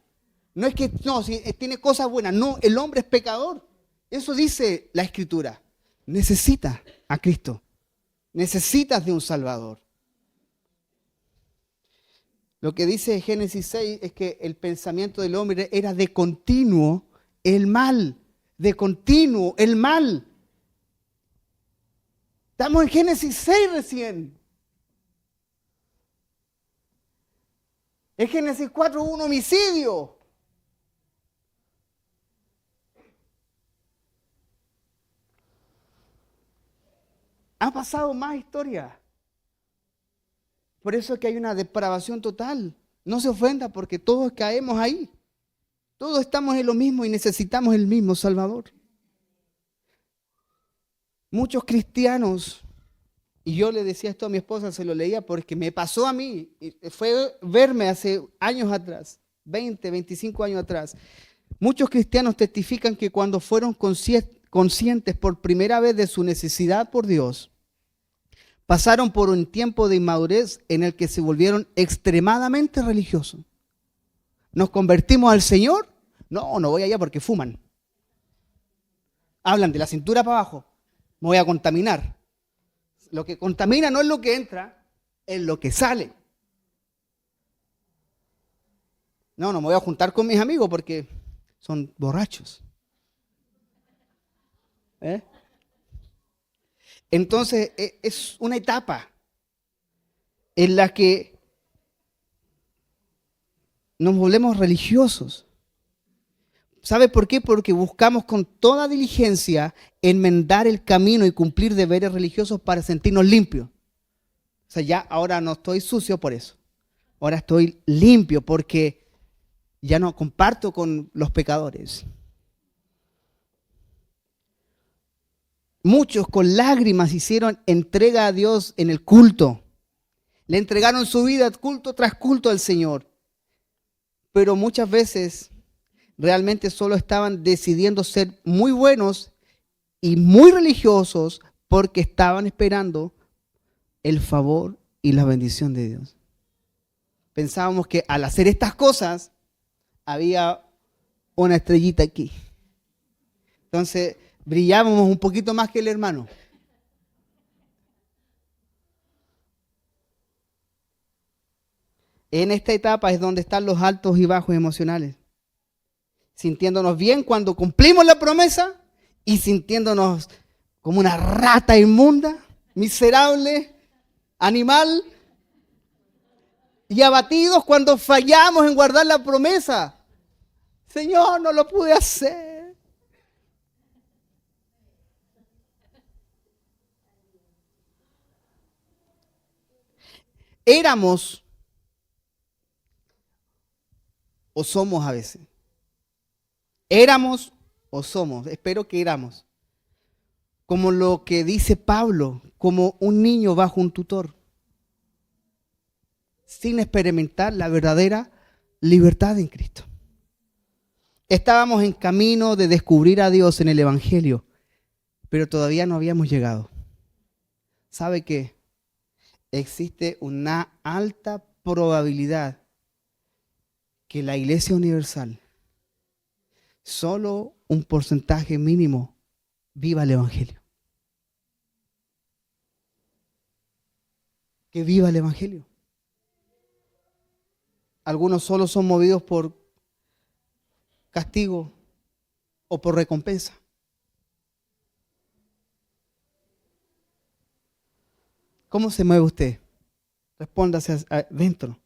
Speaker 1: No es que no, si tiene cosas buenas. No, el hombre es pecador. Eso dice la Escritura. Necesitas a Cristo. Necesitas de un Salvador. Lo que dice Génesis 6 es que el pensamiento del hombre era de continuo el mal. De continuo el mal. Estamos en Génesis 6 recién. Es Génesis 4, un homicidio. Ha pasado más historia. Por eso es que hay una depravación total. No se ofenda porque todos caemos ahí. Todos estamos en lo mismo y necesitamos el mismo Salvador. Muchos cristianos, y yo le decía esto a mi esposa, se lo leía porque me pasó a mí, fue verme hace años atrás, 20, 25 años atrás. Muchos cristianos testifican que cuando fueron conscientes por primera vez de su necesidad por Dios, pasaron por un tiempo de inmadurez en el que se volvieron extremadamente religiosos. ¿Nos convertimos al Señor? No, no voy allá porque fuman. Hablan de la cintura para abajo. Me voy a contaminar. Lo que contamina no es lo que entra, es lo que sale. No, no me voy a juntar con mis amigos porque son borrachos. Entonces es una etapa en la que nos volvemos religiosos. ¿Sabe por qué? Porque buscamos con toda diligencia enmendar el camino y cumplir deberes religiosos para sentirnos limpios. O sea, ya ahora no estoy sucio por eso. Ahora estoy limpio porque ya no comparto con los pecadores. Muchos con lágrimas hicieron entrega a Dios en el culto. Le entregaron su vida culto tras culto al Señor. Pero muchas veces realmente solo estaban decidiendo ser muy buenos y muy religiosos porque estaban esperando el favor y la bendición de Dios. Pensábamos que al hacer estas cosas había una estrellita aquí. Entonces brillábamos un poquito más que el hermano. En esta etapa es donde están los altos y bajos emocionales. Sintiéndonos bien cuando cumplimos la promesa y sintiéndonos como una rata inmunda, miserable, animal, y abatidos cuando fallamos en guardar la promesa. Señor, no lo pude hacer. Éramos o somos a veces. Éramos o somos, espero que éramos, como lo que dice Pablo, como un niño bajo un tutor, sin experimentar la verdadera libertad en Cristo. Estábamos en camino de descubrir a Dios en el Evangelio, pero todavía no habíamos llegado. ¿Sabe qué? Existe una alta probabilidad que la Iglesia Universal, solo un porcentaje mínimo, viva el Evangelio. Que viva el Evangelio. Algunos solo son movidos por castigo o por recompensa. ¿Cómo se mueve usted? Respóndase adentro.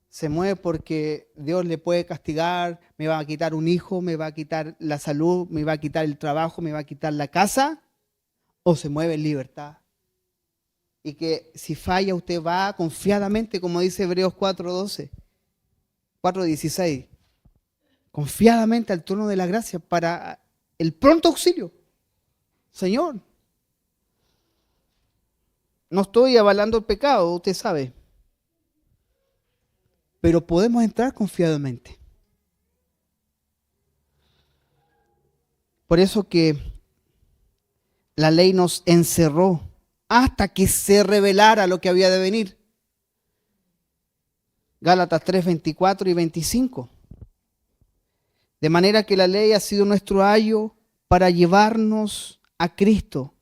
Speaker 1: Se mueve porque Dios le puede castigar, me va a quitar un hijo, me va a quitar la salud, me va a quitar el trabajo, me va a quitar la casa, o se mueve en libertad. Y que si falla usted va confiadamente, como dice Hebreos 4:12, 4:16, confiadamente al trono de la gracia para el pronto auxilio. Señor, no estoy avalando el pecado, usted sabe. Pero podemos entrar confiadamente. Por eso que la ley nos encerró hasta que se revelara lo que había de venir. Gálatas 3:24 y 25. De manera que la ley ha sido nuestro ayo para llevarnos a Cristo,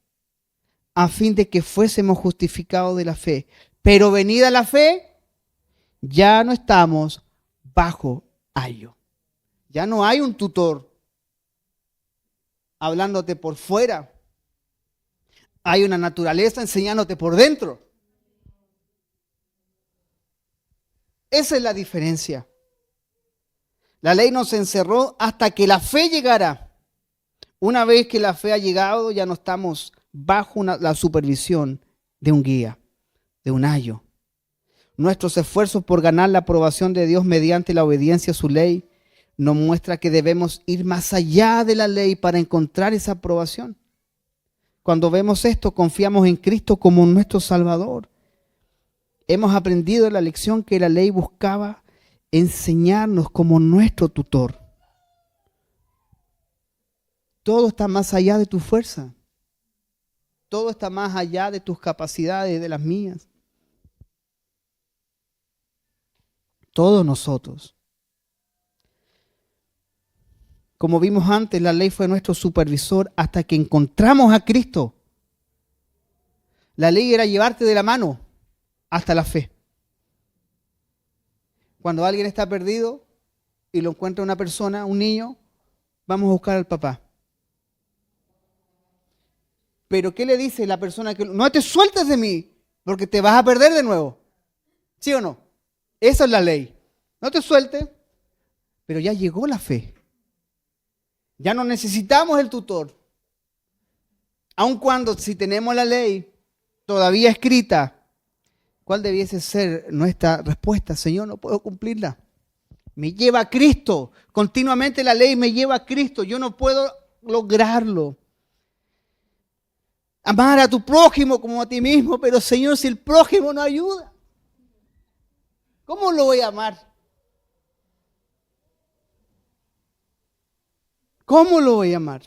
Speaker 1: a fin de que fuésemos justificados de la fe. Pero venida la fe, ya no estamos bajo ayo. Ya no hay un tutor hablándote por fuera. Hay una naturaleza enseñándote por dentro. Esa es la diferencia. La ley nos encerró hasta que la fe llegara. Una vez que la fe ha llegado, ya no estamos bajo la supervisión de un guía, de un ayo. Nuestros esfuerzos por ganar la aprobación de Dios mediante la obediencia a su ley nos muestra que debemos ir más allá de la ley para encontrar esa aprobación. Cuando vemos esto, confiamos en Cristo como nuestro Salvador. Hemos aprendido la lección que la ley buscaba enseñarnos como nuestro tutor. Todo está más allá de tu fuerza. Todo está más allá de tus capacidades, de las mías. Todos nosotros. Como vimos antes, la ley fue nuestro supervisor hasta que encontramos a Cristo. La ley era llevarte de la mano hasta la fe. Cuando alguien está perdido y lo encuentra una persona, un niño, vamos a buscar al papá. Pero ¿qué le dice la persona que no te sueltes de mí porque te vas a perder de nuevo? ¿Sí o no? Esa es la ley. No te sueltes, pero ya llegó la fe. Ya no necesitamos el tutor. Aun cuando si tenemos la ley todavía escrita, ¿cuál debiese ser nuestra respuesta? Señor, no puedo cumplirla. Me lleva a Cristo. Continuamente la ley me lleva a Cristo. Yo no puedo lograrlo. Amar a tu prójimo como a ti mismo, pero Señor, si el prójimo no ayuda, ¿cómo lo voy a amar? ¿Cómo lo voy a amar?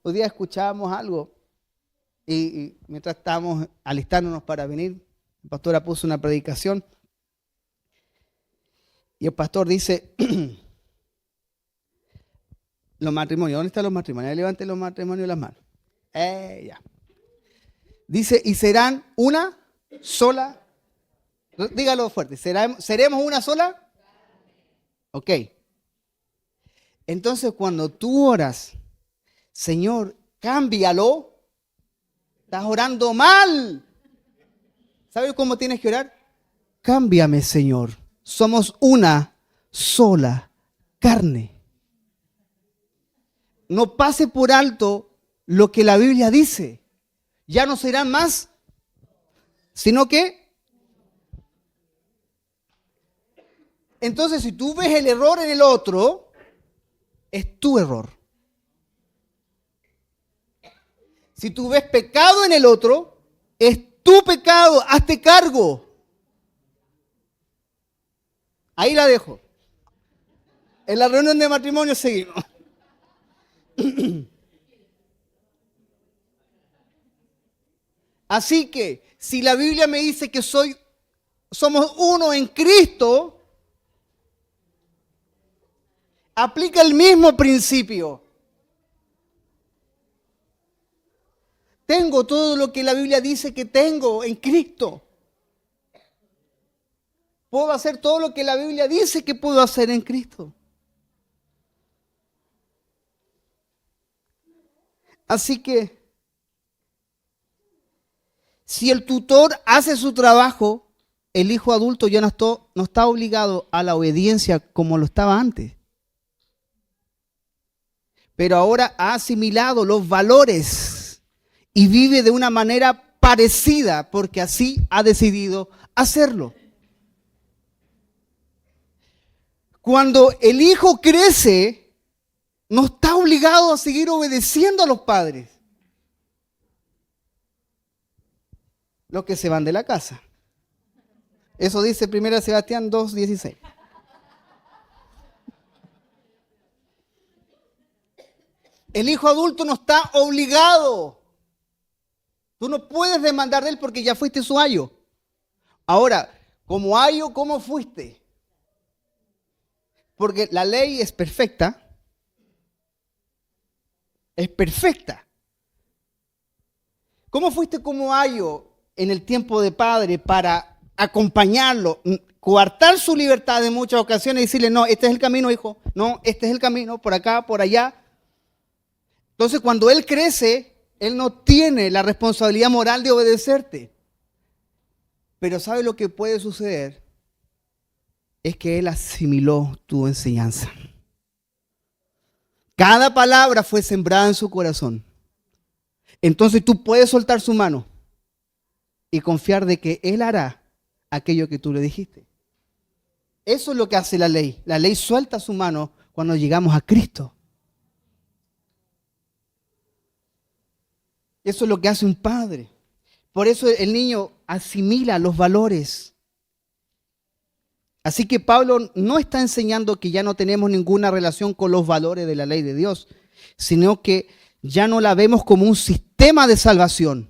Speaker 1: Hoy día escuchábamos algo y mientras estábamos alistándonos para venir, la pastora puso una predicación y el pastor dice, los matrimonios, ¿dónde están los matrimonios? Levanten los matrimonios las manos. Ya. Dice, y serán una sola, dígalo fuerte, ¿seremos una sola? Ok. Entonces cuando tú oras, Señor, cámbialo, estás orando mal. ¿Sabes cómo tienes que orar? Cámbiame, Señor. Somos una sola carne. No pase por alto lo que la Biblia dice. Ya no serán más, sino que... Entonces, si tú ves el error en el otro, es tu error. Si tú ves pecado en el otro, es tu pecado. Hazte cargo. Ahí la dejo. En la reunión de matrimonio seguimos. Así que, si la Biblia me dice que somos uno en Cristo, aplica el mismo principio. Tengo todo lo que la Biblia dice que tengo en Cristo. Puedo hacer todo lo que la Biblia dice que puedo hacer en Cristo. Así que, si el tutor hace su trabajo, el hijo adulto ya no está obligado a la obediencia como lo estaba antes. Pero ahora ha asimilado los valores y vive de una manera parecida porque así ha decidido hacerlo. Cuando el hijo crece, no está obligado a seguir obedeciendo a los padres. Los que se van de la casa. Eso dice 1 Sebastián 2:16. El hijo adulto no está obligado. Tú no puedes demandar de él porque ya fuiste su ayo. Ahora, como ayo, ¿cómo fuiste? Porque la ley es perfecta. Es perfecta. ¿Cómo fuiste como ayo en el tiempo de padre para acompañarlo, coartar su libertad en muchas ocasiones y decirle, no, este es el camino, hijo, no, este es el camino, por acá, por allá? Entonces, cuando él crece, él no tiene la responsabilidad moral de obedecerte. Pero ¿sabe lo que puede suceder? es que Él asimiló tu enseñanza. Cada palabra fue sembrada en su corazón. Entonces tú puedes soltar su mano y confiar de que Él hará aquello que tú le dijiste. Eso es lo que hace la ley. La ley suelta su mano cuando llegamos a Cristo. Eso es lo que hace un padre. Por eso el niño asimila los valores. Así que Pablo no está enseñando que ya no tenemos ninguna relación con los valores de la ley de Dios, sino que ya no la vemos como un sistema de salvación.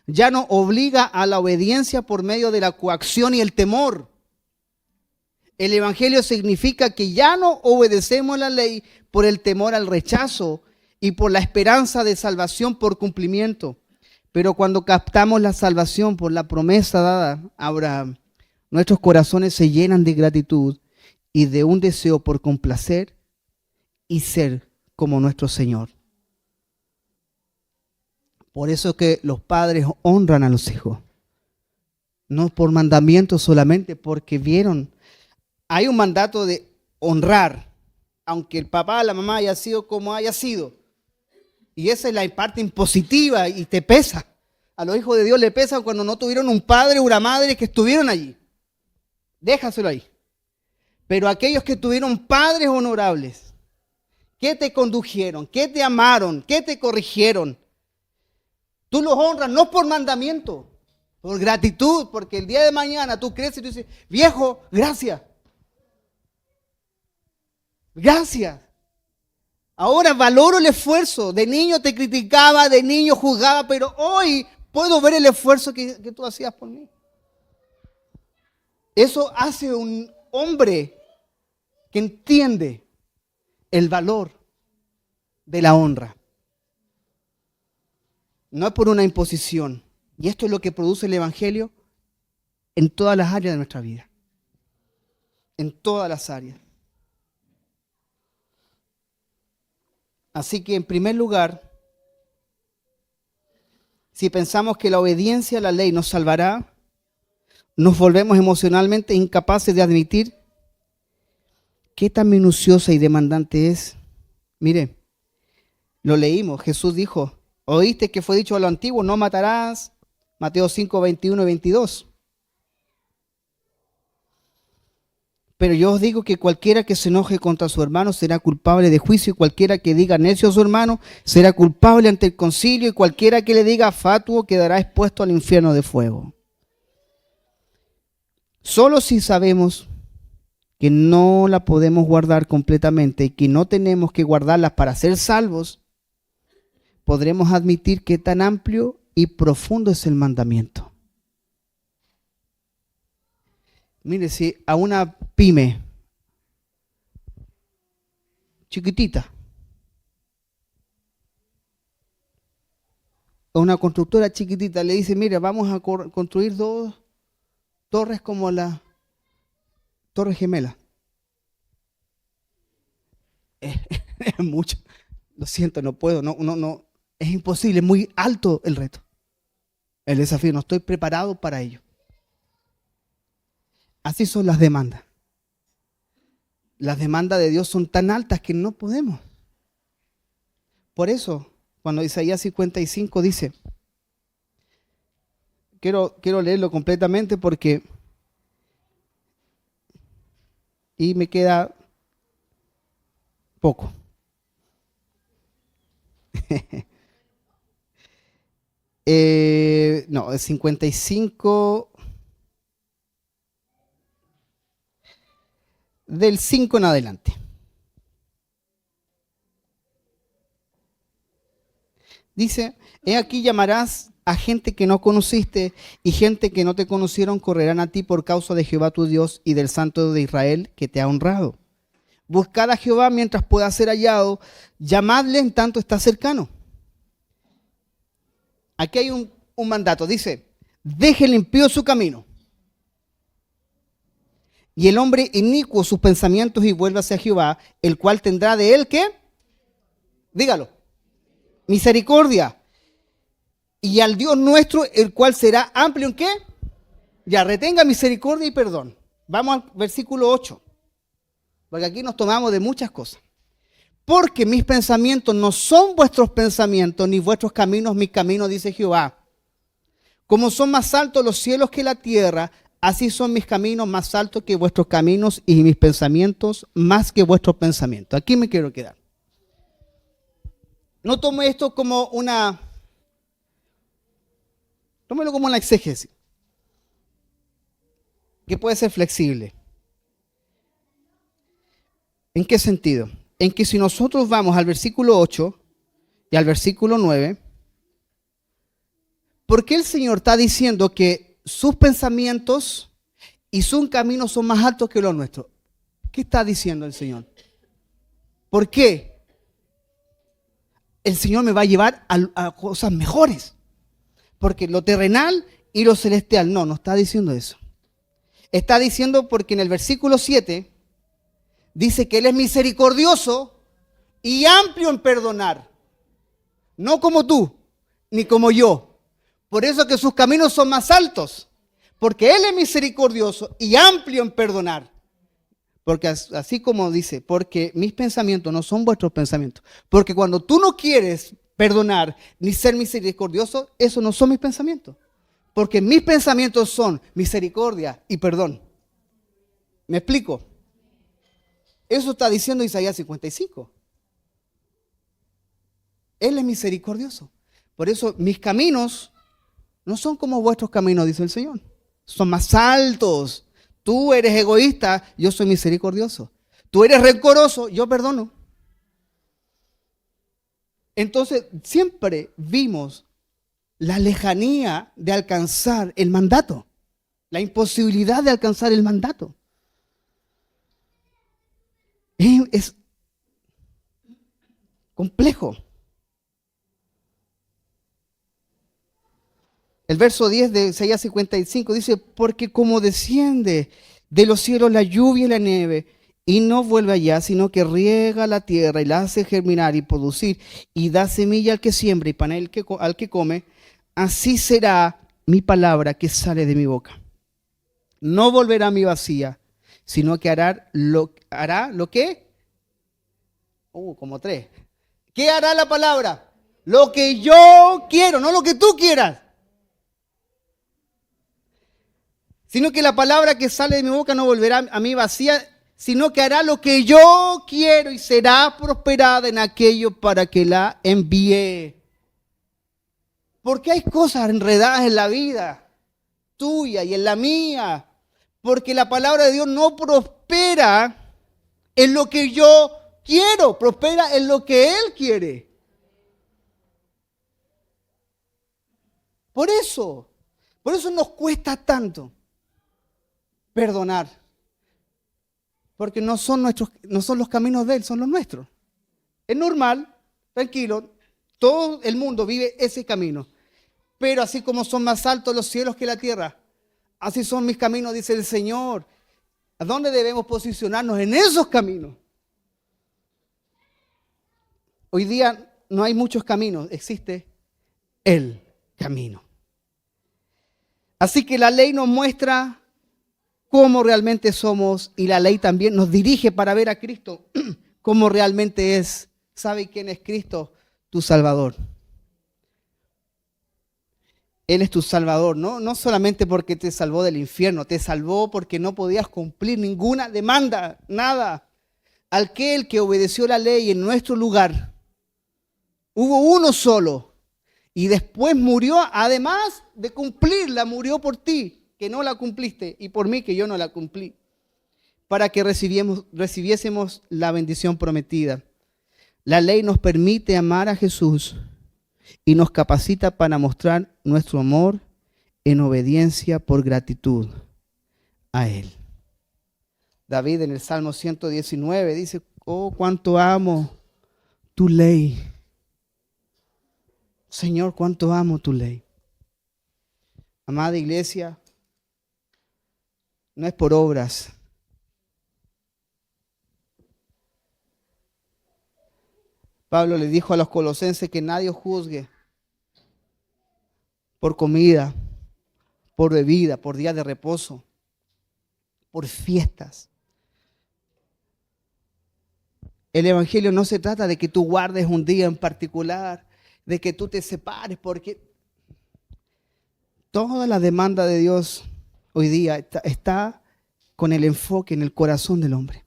Speaker 1: Ya no obliga a la obediencia por medio de la coacción y el temor. El evangelio significa que ya no obedecemos la ley por el temor al rechazo y por la esperanza de salvación por cumplimiento. Pero cuando captamos la salvación por la promesa dada a Abraham, nuestros corazones se llenan de gratitud y de un deseo por complacer y ser como nuestro Señor. Por eso es que los padres honran a los hijos. No por mandamiento solamente, porque vieron. Hay un mandato de honrar, aunque el papá, la mamá haya sido como haya sido. Y esa es la parte impositiva y te pesa. A los hijos de Dios le pesa cuando no tuvieron un padre o una madre que estuvieron allí. Déjaselo ahí. Pero aquellos que tuvieron padres honorables, que te condujeron, que te amaron, que te corrigieron, tú los honras no por mandamiento, por gratitud, porque el día de mañana tú creces y tú dices, viejo, gracias. Gracias. Ahora valoro el esfuerzo. De niño te criticaba, de niño juzgaba, pero hoy puedo ver el esfuerzo que tú hacías por mí. Eso hace un hombre que entiende el valor de la honra. No es por una imposición. Y esto es lo que produce el evangelio en todas las áreas de nuestra vida. En todas las áreas. Así que en primer lugar, si pensamos que la obediencia a la ley nos salvará, nos volvemos emocionalmente incapaces de admitir qué tan minuciosa y demandante es. Mire, lo leímos, Jesús dijo, oíste que fue dicho a lo antiguo, no matarás, Mateo 5, 21 y 22. Pero yo os digo que cualquiera que se enoje contra su hermano será culpable de juicio, y cualquiera que diga necio a su hermano será culpable ante el concilio, y cualquiera que le diga fatuo quedará expuesto al infierno de fuego. Solo si sabemos que no la podemos guardar completamente y que no tenemos que guardarlas para ser salvos, podremos admitir qué tan amplio y profundo es el mandamiento. Mire, si a una pyme chiquitita, a una constructora chiquitita le dice, mire, vamos a construir 2 torres como la Torre Gemela. Es mucho. Lo siento, no puedo, no. Es imposible, es muy alto el reto. El desafío, no estoy preparado para ello. Así son las demandas. Las demandas de Dios son tan altas que no podemos. Por eso, cuando Isaías 55 dice, quiero leerlo completamente porque y me queda poco. No, el 55 del 5 en adelante. Dice, he aquí llamarás a gente que no conociste y gente que no te conocieron correrán a ti por causa de Jehová tu Dios y del Santo de Israel que te ha honrado. Buscad a Jehová mientras pueda ser hallado, llamadle en tanto está cercano. Aquí hay un mandato, dice, deje limpio su camino. Y el hombre inicuo sus pensamientos y vuélvase a Jehová, el cual tendrá de él, ¿qué? Dígalo. Misericordia. Y al Dios nuestro, el cual será amplio en ¿qué? Ya, retenga misericordia y perdón. Vamos al versículo 8, porque aquí nos tomamos de muchas cosas. Porque mis pensamientos no son vuestros pensamientos, ni vuestros caminos mis caminos, dice Jehová. Como son más altos los cielos que la tierra, así son mis caminos más altos que vuestros caminos y mis pensamientos más que vuestros pensamientos. Aquí me quiero quedar. No tome esto como tómelo como una exégesis, que puede ser flexible. ¿En qué sentido? En que si nosotros vamos al versículo 8 y al versículo 9, ¿por qué el Señor está diciendo que sus pensamientos y sus caminos son más altos que los nuestros? ¿Qué está diciendo el Señor? ¿Por qué? El Señor me va a llevar a cosas mejores. Porque lo terrenal y lo celestial, no está diciendo eso. Está diciendo porque en el versículo 7 dice que Él es misericordioso y amplio en perdonar. No como tú, ni como yo. Por eso que sus caminos son más altos. Porque Él es misericordioso y amplio en perdonar. Porque así como dice, porque mis pensamientos no son vuestros pensamientos. Porque cuando tú no quieres perdonar ni ser misericordioso, esos no son mis pensamientos. Porque mis pensamientos son misericordia y perdón. ¿Me explico? Eso está diciendo Isaías 55. Él es misericordioso. Por eso mis caminos no son como vuestros caminos, dice el Señor. Son más altos. Tú eres egoísta, yo soy misericordioso. Tú eres rencoroso, yo perdono. Entonces, siempre vimos la lejanía de alcanzar el mandato, la imposibilidad de alcanzar el mandato. Es complejo. El verso 10 de Isaías 55 dice, porque como desciende de los cielos la lluvia y la nieve, y no vuelve allá, sino que riega la tierra y la hace germinar y producir, y da semilla al que siembra y pan al que come, así será mi palabra que sale de mi boca. No volverá a mi vacía, sino que hará lo que, como tres. ¿Qué hará la palabra? Lo que yo quiero, no lo que tú quieras. Sino que la palabra que sale de mi boca no volverá a mí vacía, sino que hará lo que yo quiero y será prosperada en aquello para que la envíe. Porque hay cosas enredadas en la vida tuya y en la mía. Porque la palabra de Dios no prospera en lo que yo quiero, prospera en lo que Él quiere. Por eso nos cuesta tanto perdonar. Porque no son los caminos de Él, son los nuestros. Es normal, tranquilo, todo el mundo vive ese camino. Pero así como son más altos los cielos que la tierra, así son mis caminos, dice el Señor. ¿A dónde debemos posicionarnos? En esos caminos. Hoy día no hay muchos caminos, existe el camino. Así que la ley nos muestra cómo realmente somos y la ley también nos dirige para ver a Cristo cómo realmente es. ¿Sabe quién es Cristo? Tu Salvador. Él es tu Salvador, no solamente porque te salvó del infierno, te salvó porque no podías cumplir ninguna demanda, nada. Aquel que obedeció la ley en nuestro lugar, hubo uno solo y después murió, además de cumplirla, murió por ti, que no la cumpliste, y por mí, que yo no la cumplí, para que recibiésemos la bendición prometida. La ley nos permite amar a Jesús y nos capacita para mostrar nuestro amor en obediencia por gratitud a Él. David en el Salmo 119 dice, oh, cuánto amo tu ley. Señor, cuánto amo tu ley. Amada iglesia, no es por obras. Pablo le dijo a los colosenses que nadie os juzgue por comida, por bebida, por día de reposo, por fiestas. El evangelio no se trata de que tú guardes un día en particular, de que tú te separes, porque toda la demanda de Dios hoy día está con el enfoque en el corazón del hombre.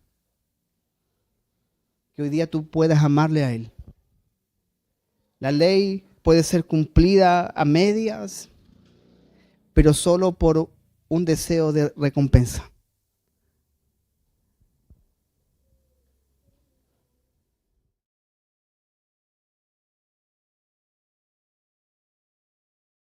Speaker 1: Que hoy día tú puedas amarle a Él. La ley puede ser cumplida a medias, pero solo por un deseo de recompensa.